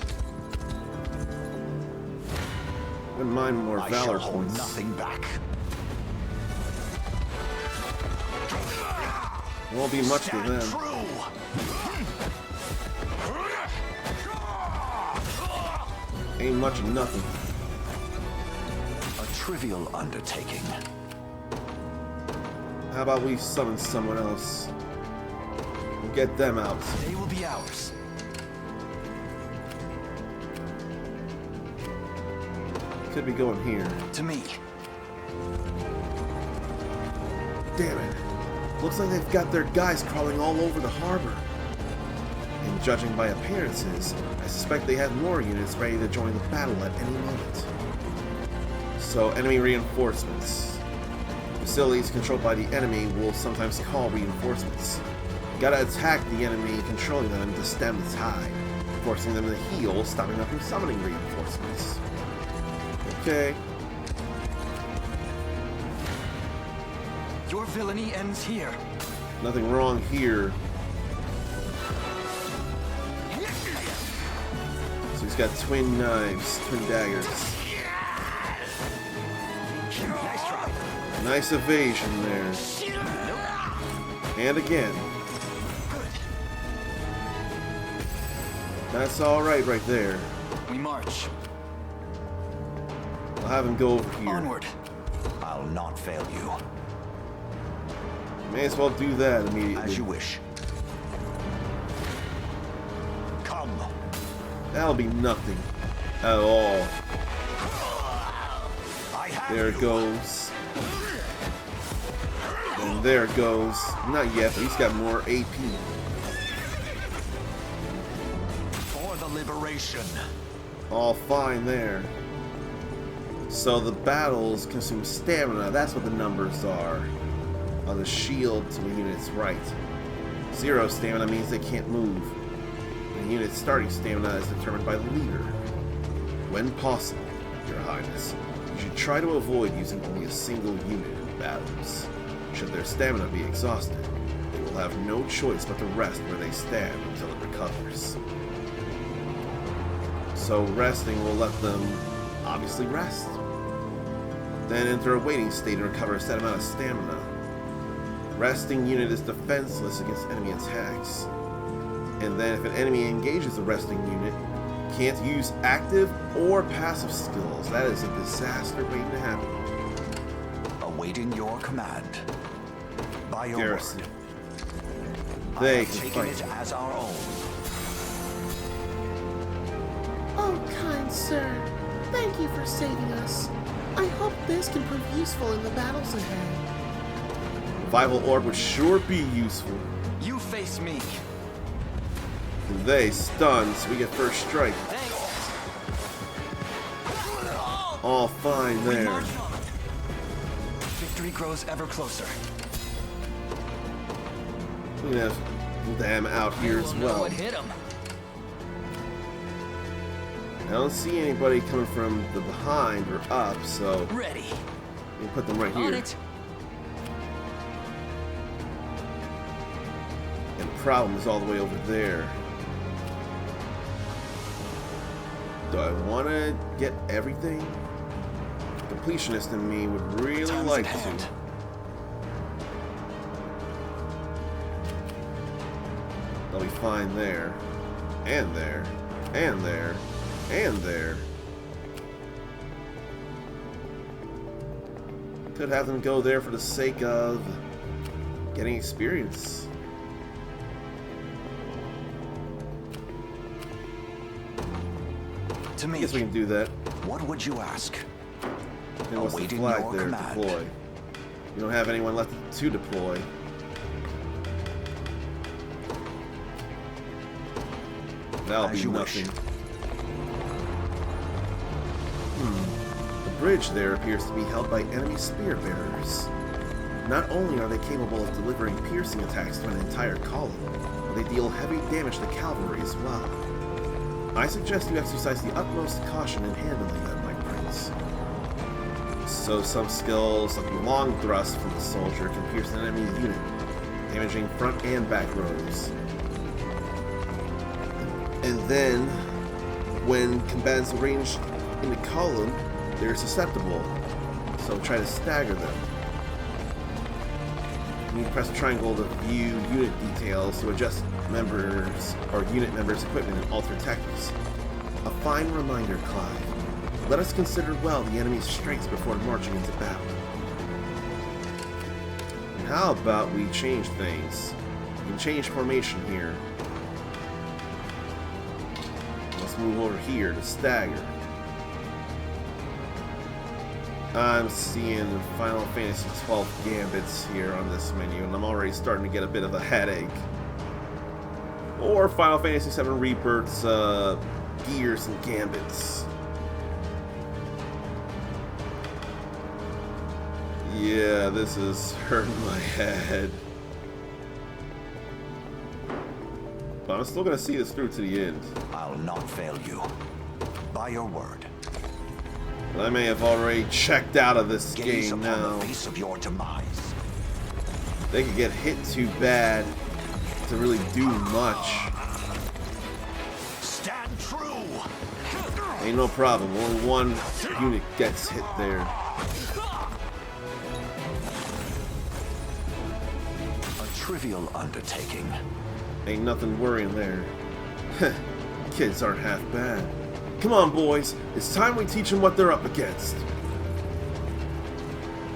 Wouldn't mind more valor hold points. Nothing back. It won't be much for them. Ain't much of nothing. A trivial undertaking. How about we summon someone else? We'll get them out. They will be ours. Could be going here. To me. Damn it. Looks like they've got their guys crawling all over the harbor. And judging by appearances, I suspect they have more units ready to join the battle at any moment. So, enemy reinforcements. Facilities controlled by the enemy will sometimes call reinforcements. You gotta attack the enemy controlling them to stem the tide, forcing them to heal, stopping them from summoning reinforcements. Okay. Your villainy ends here. Nothing wrong here. So he's got twin knives, twin daggers. Nice try. Nice evasion there. And again. That's alright right there. We march. I'll have him go over here. Onward. I'll not fail you. May as well do that immediately. As you wish. Come. That'll be nothing at all. There it goes. And there it goes. Not yet, but he's got more AP. For the liberation. All fine there. So the battles consume stamina. That's what the numbers are on the shield to the unit's right. 0 stamina means they can't move. The unit's starting stamina is determined by the leader. When possible, Your Highness, you should try to avoid using only a single unit in battles. Should their stamina be exhausted, they will have no choice but to rest where they stand until it recovers. So resting will let them obviously rest. Then enter a waiting state and recover a set amount of stamina. Resting unit is defenseless against enemy attacks. And then if an enemy engages a resting unit, can't use active or passive skills. That is a disaster waiting to happen. Awaiting your command. By your Garrison. word. They I have can taken fight. it as our own. Oh, kind sir. Thank you for saving us. I hope this can prove useful in the battles ahead. Revival Orb would sure be useful. You face me. And they stun, so we get first strike. All fine there. Victory grows ever closer. We can have them out here as well. What hit him? I don't see anybody coming from the behind or up, so Ready. we can put them right here. On it. And problem is all the way over there. Do I want to get everything? The completionist in me would really like to. They'll be fine there. And there. And there. And there. Could have them go there for the sake of getting experience. To me, I guess we can do that. What would you ask? And what's the flag there? Deploy. You don't have anyone left to deploy. That'll be nothing. The bridge there appears to be held by enemy spear bearers. Not only are they capable of delivering piercing attacks to an entire column, but they deal heavy damage to cavalry as well. I suggest you exercise the utmost caution in handling them, my prince. So some skills like long thrust from the soldier can pierce an enemy unit, damaging front and back rows. And then, when combatants range in the column, they're susceptible, so try to stagger them. You press triangle to view unit details to adjust members or unit members' equipment and alter tactics. A fine reminder, Clive. Let us consider well the enemy's strengths before marching into battle. And how about we change things? We can change formation here. Let's move over here to stagger. I'm seeing Final Fantasy XII gambits here on this menu, and I'm already starting to get a bit of a headache. Or Final Fantasy VII Rebirth's gears and gambits. Yeah, this is hurting my head. But I'm still gonna see this through to the end. I'll not fail you. By your word. I may have already checked out of this Gaze game upon now. the face of your demise. They could get hit too bad to really do much. Stand true. Ain't no problem. Only one unit gets hit there. A trivial undertaking. Ain't nothing worrying there. Kids aren't half bad. Come on, boys. It's time we teach them what they're up against.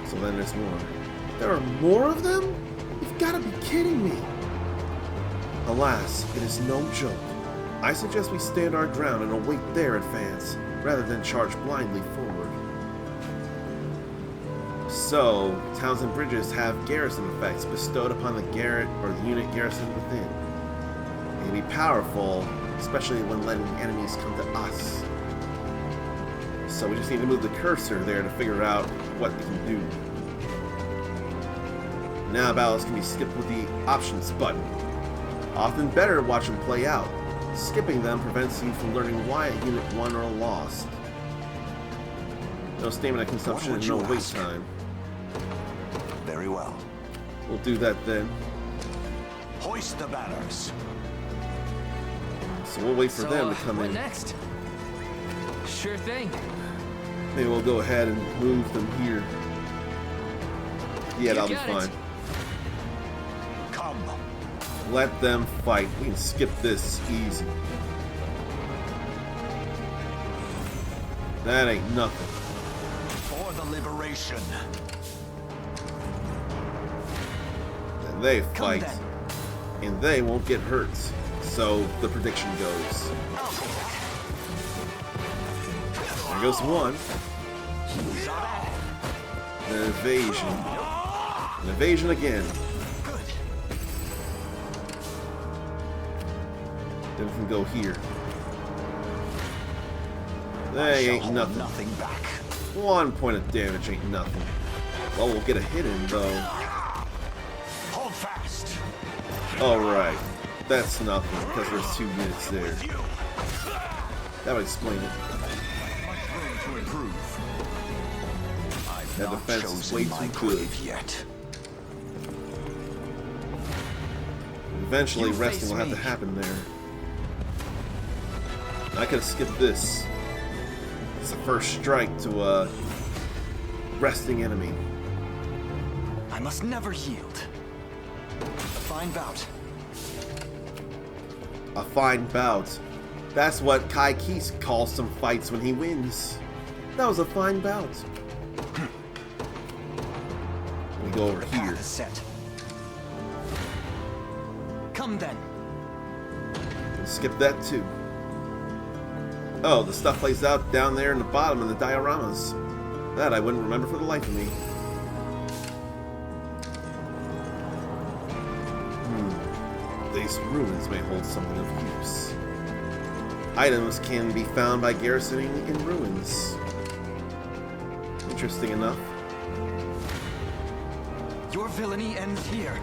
So then there's more. There are more of them? You've got to be kidding me. Alas, it is no joke. I suggest we stand our ground and await their advance, rather than charge blindly forward. So, towns and bridges have garrison effects bestowed upon the garret or the unit garrisoned within. They can be powerful, especially when letting enemies come to us. So we just need to move the cursor there to figure out what they can do. Now battles can be skipped with the options button. Often better to watch them play out. Skipping them prevents you from learning why a unit won or lost. No stamina consumption and no wait time. Very well. We'll do that then. Hoist the banners. So we'll wait for them to come what in. Next? Sure thing. Maybe we'll go ahead and move them here. Yeah, that'll be fine. Come. Let them fight. We can skip this easy. That ain't nothing. For the liberation. Then they fight. And they won't get hurt. So the prediction goes. There goes one. An evasion. An evasion again. Then we can go here. They ain't nothing. Nothing back. 1 point of damage ain't nothing. Well, we'll get a hit in though. Hold fast. Alright. That's nothing because there's 2 units there. That would explain it. To improve. That defense is way too good. Yet. Eventually, resting will have to happen there. I could have skipped this. It's the first strike to a resting enemy. I must never yield. A fine bout. A fine bout. That's what Kai Keese calls some fights when he wins. That was a fine bout. We go over here. Set. Come then. We'll skip that too. Oh, the stuff plays out down there in the bottom in the dioramas. That I wouldn't remember for the life of me. These ruins may hold something of use. Items can be found by garrisoning in ruins. Interesting enough. Your villainy ends here.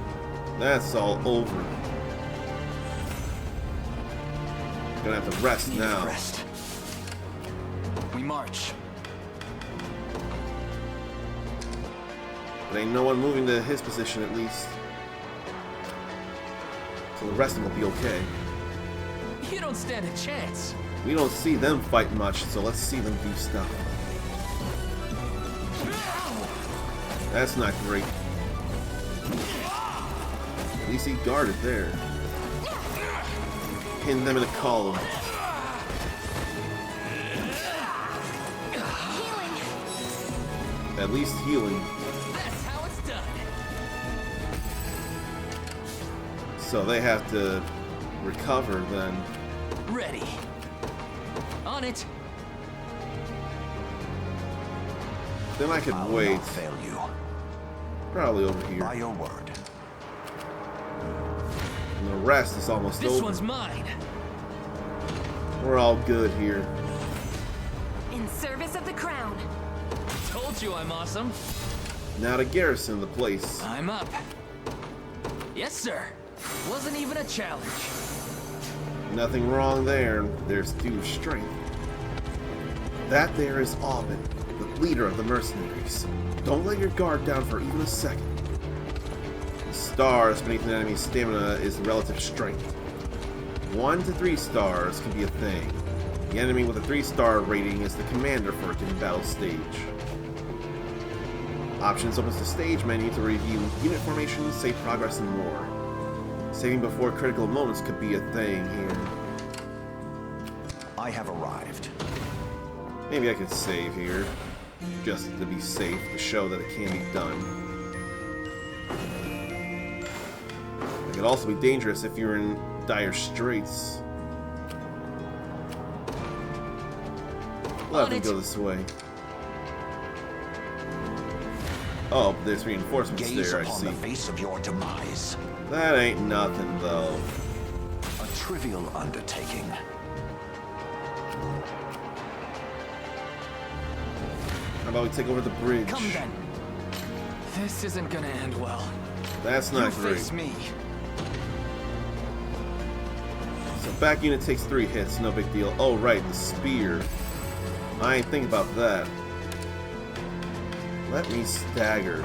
That's all over. Gonna have to rest now. Rest. We march. But ain't no one moving to his position at least. So the resting will be okay. You don't stand a chance. We don't see them fight much, so let's see them do stuff. That's not great. At least he guarded there. Pin them in a column. At least healing. That's how it's done. So they have to recover then. Ready. On it. Then I could wait. Not fail you. Probably over here. By your word. And the rest is almost over. This one's mine. We're all good here. In service of the crown. Told you I'm awesome. Now to garrison the place. I'm up. Yes, sir. Wasn't even a challenge. Nothing wrong there. There's due strength. That there is Aubin, the leader of the mercenaries. Don't let your guard down for even a second. The stars beneath an enemy's stamina is the relative strength. 1 to 3 stars can be a thing. The enemy with a 3-star rating is the commander for a given battle stage. Options opens the stage menu to review unit formation, save progress, and more. Saving before critical moments could be a thing here. I have arrived. Maybe I could save here, just to be safe, to show that it can be done. It could also be dangerous if you're in dire straits. We'll have to go this way. Oh, there's reinforcements there, I see. The face of your demise. That ain't nothing, though. A trivial undertaking. How about we take over the bridge? Come then. This isn't gonna end well. That's not great. Face me. So back unit takes 3 hits, no big deal. Oh right, the spear. I ain't think about that. Let me stagger.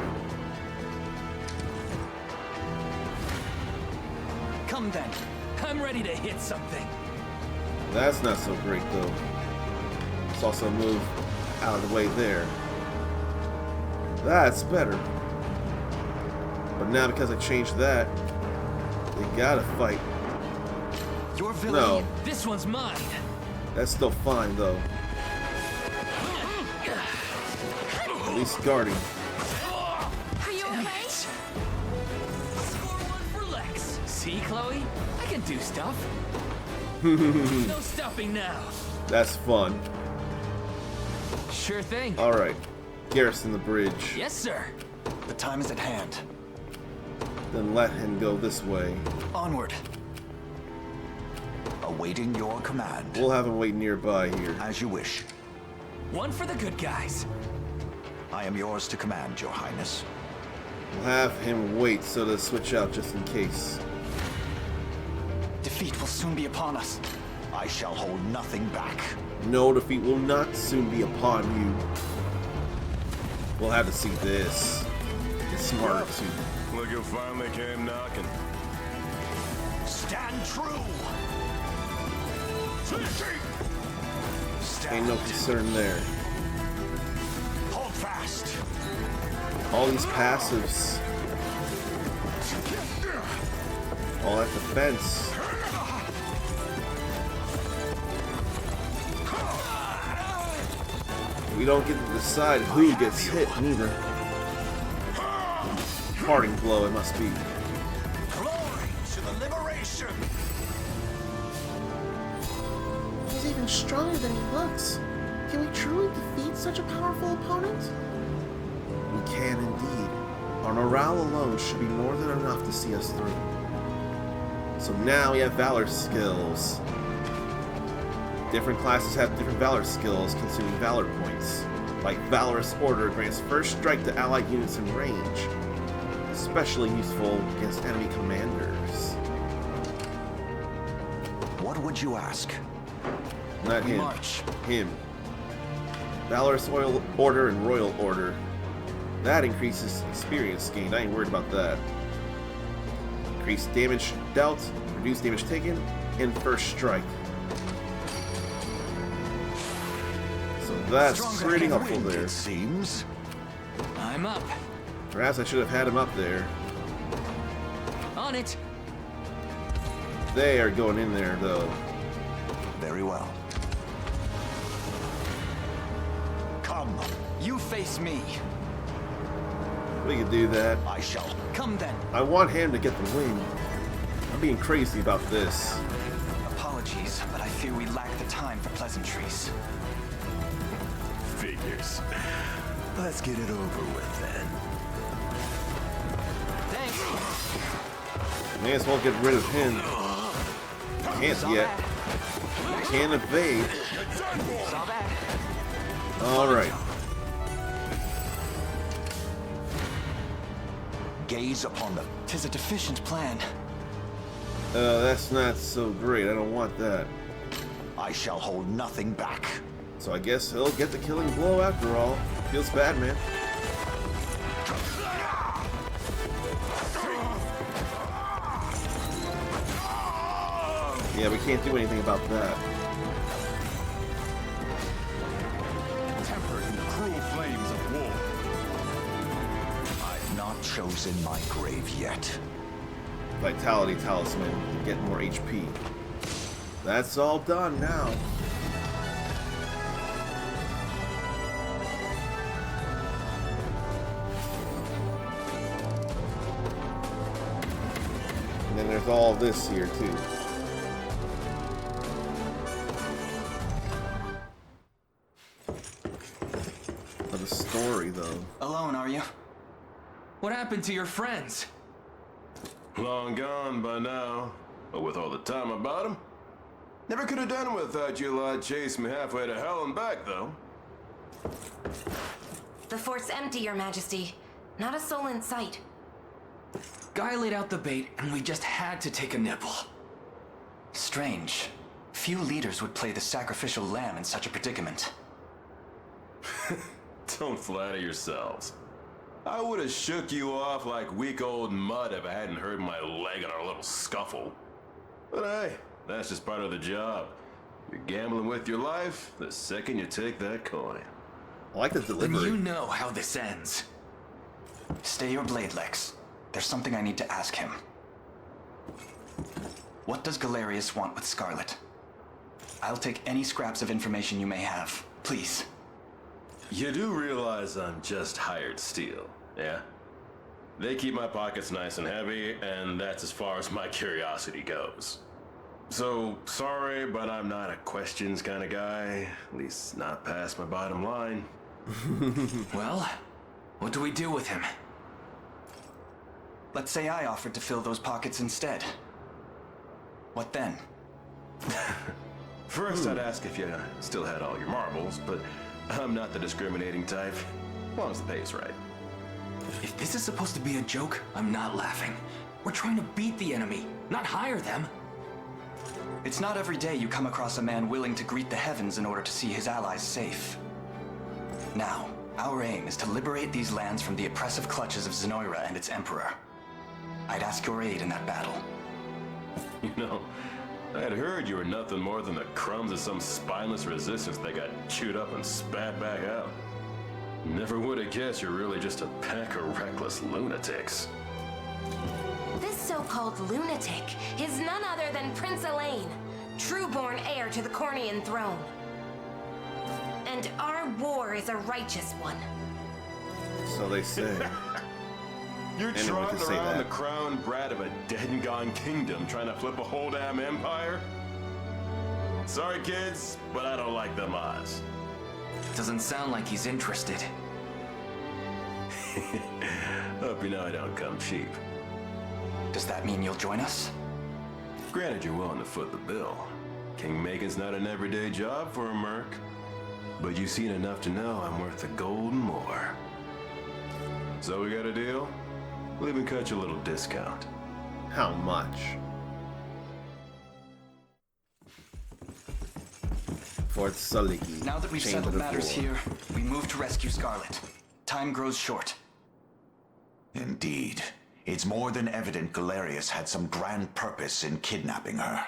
Come then. I'm ready to hit something. That's not so great though. Let's also move out of the way there. That's better. But now because I changed that, they gotta fight. Your villainy. No. This one's mine. That's still fine though. At least guarding. Are you okay? Score 1 for Lex. See, Chloe? I can do stuff. No stopping now. That's fun. Sure thing. Alright. Garrison the bridge. Yes, sir. The time is at hand. Then let him go this way. Onward. Awaiting your command. We'll have him wait nearby here. As you wish. One for the good guys. I am yours to command, Your Highness. We'll have him wait so to switch out just in case. Defeat will soon be upon us. I shall hold nothing back. No defeat will not soon be upon you. We'll have to see this. It's smarter too. Look who finally came knocking. Stand true. Ain't no concern there. Hold fast. All these passives. All that defense. We don't get to decide who gets hit, neither. Parting blow, it must be. Glory to the liberation. He's even stronger than he looks. Can we truly defeat such a powerful opponent? We can indeed. Our morale alone should be more than enough to see us through. So now we have Valor skills. Different classes have different Valor skills consuming Valor points. Like Valorous Order grants first strike to allied units in range. Especially useful against enemy commanders. What would you ask? Not him. Him. Valorous Order and Royal Order. That increases experience gained. I ain't worried about that. Increased damage dealt, reduced damage taken, and first strike. So that's pretty helpful there. It seems. I'm up. Perhaps I should have had him up there. On it. They are going in there, though. Very well. Come. You face me. We can do that. I shall. Come then. I want him to get the win. I'm being crazy about this. Apologies, but I fear we lack the time for pleasantries. Figures. Let's get it over with then. Thanks. May as well get rid of him. Can't yet. Can't evade. Saw that. Alright. Gaze upon them. 'Tis a deficient plan. That's not so great. I don't want that. I shall hold nothing back. So I guess he'll get the killing blow after all. Feels bad, man. Yeah, we can't do anything about that. Tempered in the cruel flames of war. I've not chosen my grave yet. Vitality Talisman to get more HP. That's all done now. And then there's all this here too. But the story though. Alone, are you? What happened to your friends? Long gone by now. But with all the time about him. Never could have done it without you lot chasing me halfway to hell and back, though. The fort's empty, Your Majesty. Not a soul in sight. Guy laid out the bait, and we just had to take a nibble. Strange. Few leaders would play the sacrificial lamb in such a predicament. Don't flatter yourselves. I would have shook you off like weak old mud if I hadn't hurt my leg in our little scuffle. But hey, that's just part of the job. You're gambling with your life the second you take that coin. I like the delivery. Then you know how this ends. Stay your blade, Lex. There's something I need to ask him. What does Galerius want with Scarlet? I'll take any scraps of information you may have. Please. You do realize I'm just hired steel, yeah? They keep my pockets nice and heavy, and that's as far as my curiosity goes. So, sorry, but I'm not a questions kind of guy. At least not past my bottom line. Well, what do we do with him? Let's say I offered to fill those pockets instead. What then? First, I'd ask if you still had all your marbles, but I'm not the discriminating type, as long as the pay's right. If this is supposed to be a joke, I'm not laughing. We're trying to beat the enemy, not hire them. It's not every day you come across a man willing to greet the heavens in order to see his allies safe. Now, our aim is to liberate these lands from the oppressive clutches of Zenoira and its emperor. I'd ask your aid in that battle. You know, I had heard you were nothing more than the crumbs of some spineless resistance that got chewed up and spat back out. Never would have guessed you're really just a pack of reckless lunatics. This so-called lunatic is none other than Prince Elaine, true-born heir to the Cornian throne. And our war is a righteous one. So they say. You're Anyone trotting could say around that. the crowned brat of a dead and gone kingdom trying to flip a whole damn empire? Sorry, kids, but I don't like them odds. Doesn't sound like he's interested. Hope you know I don't come cheap. Does that mean you'll join us? Granted, you're willing to foot the bill. Kingmaking's not an everyday job for a merc. But you've seen enough to know I'm worth the gold and more. So we got a deal? We'll even cut you a little discount. How much? Fort Saliki. Now that we've Chamber settled of matters War. here, we move to rescue Scarlet. Time grows short. Indeed. It's more than evident Galerius had some grand purpose in kidnapping her.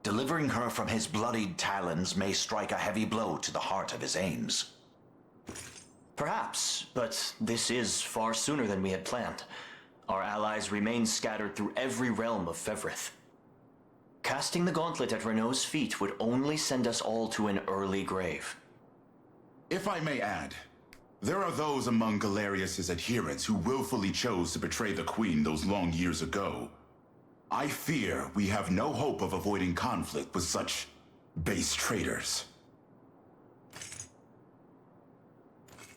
Delivering her from his bloodied talons may strike a heavy blow to the heart of his aims. Perhaps, but this is far sooner than we had planned. Our allies remain scattered through every realm of Fevrith. Casting the gauntlet at Renault's feet would only send us all to an early grave. If I may add, there are those among Galerius's adherents who willfully chose to betray the Queen those long years ago. I fear we have no hope of avoiding conflict with such base traitors.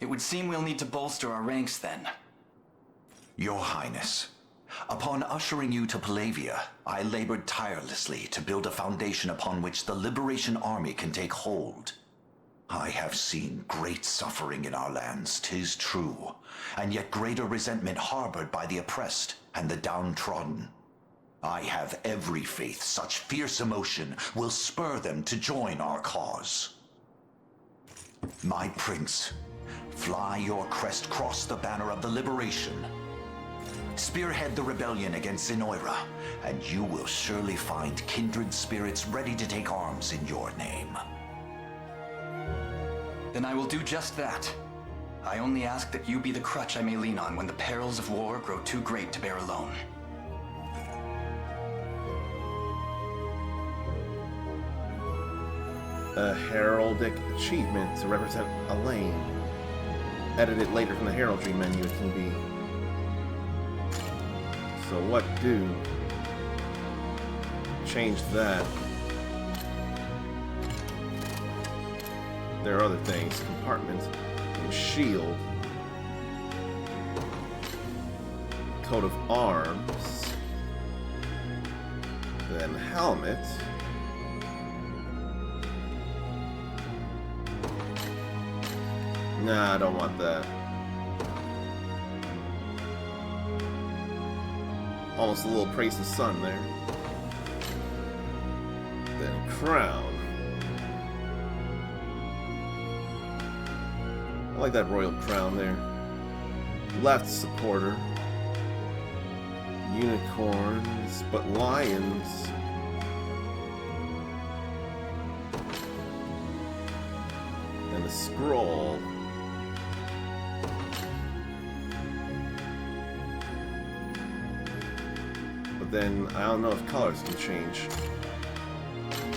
It would seem we'll need to bolster our ranks then. Your Highness, upon ushering you to Palavia, I labored tirelessly to build a foundation upon which the Liberation Army can take hold. I have seen great suffering in our lands, 'tis true, and yet greater resentment harbored by the oppressed and the downtrodden. I have every faith such fierce emotion will spur them to join our cause. My prince, fly your crest across the banner of the liberation. Spearhead the rebellion against Zenoira, and you will surely find kindred spirits ready to take arms in your name. Then I will do just that. I only ask that you be the crutch I may lean on when the perils of war grow too great to bear alone. A heraldic achievement to represent Elaine. Edited later from the heraldry menu, it can be. So what do? Change that. There are other things. Compartment. And shield. Coat of arms. Then helmet. Nah, I don't want that. Almost a little praise the sun there. Then crown. I like that royal crown there. Left supporter. Unicorns, but lions. And a scroll. But then I don't know if colors can change.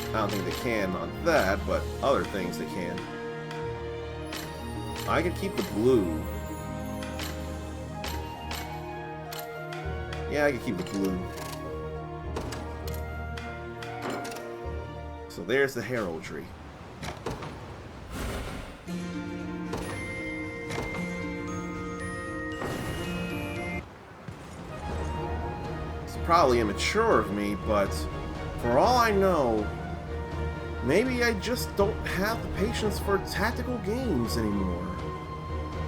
I don't think they can on that, but other things they can. I could keep the blue. Yeah, I could keep the blue. So there's the heraldry. It's probably immature of me, but for all I know, maybe I just don't have the patience for tactical games anymore.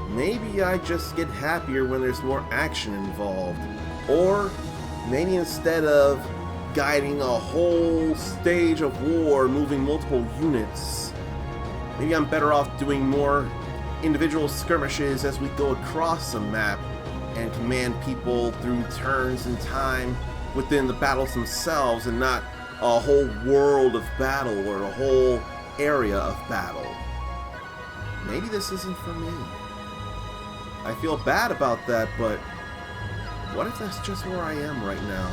Maybe I just get happier when there's more action involved. Or maybe instead of guiding a whole stage of war, moving multiple units, maybe I'm better off doing more individual skirmishes as we go across the map and command people through turns in time within the battles themselves and not a whole world of battle or a whole area of battle. Maybe this isn't for me. I feel bad about that, but what if that's just where I am right now?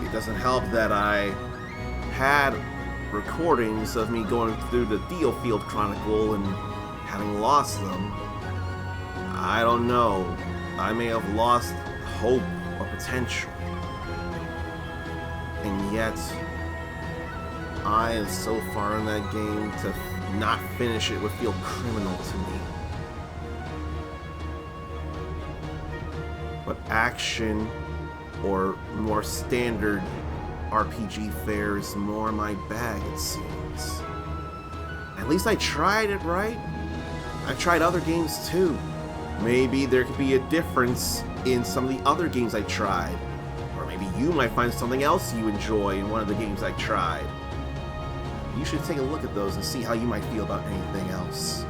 It doesn't help that I had recordings of me going through the Theofield Chronicle and having lost them. I don't know. I may have lost hope or potential. And yet, I am so far in that game to not finish it would feel criminal to me. But action or more standard RPG fare is more my bag, it seems. At least I tried it, right? I tried other games too. Maybe there could be a difference in some of the other games I tried. Or maybe you might find something else you enjoy in one of the games I tried. You should take a look at those and see how you might feel about anything else.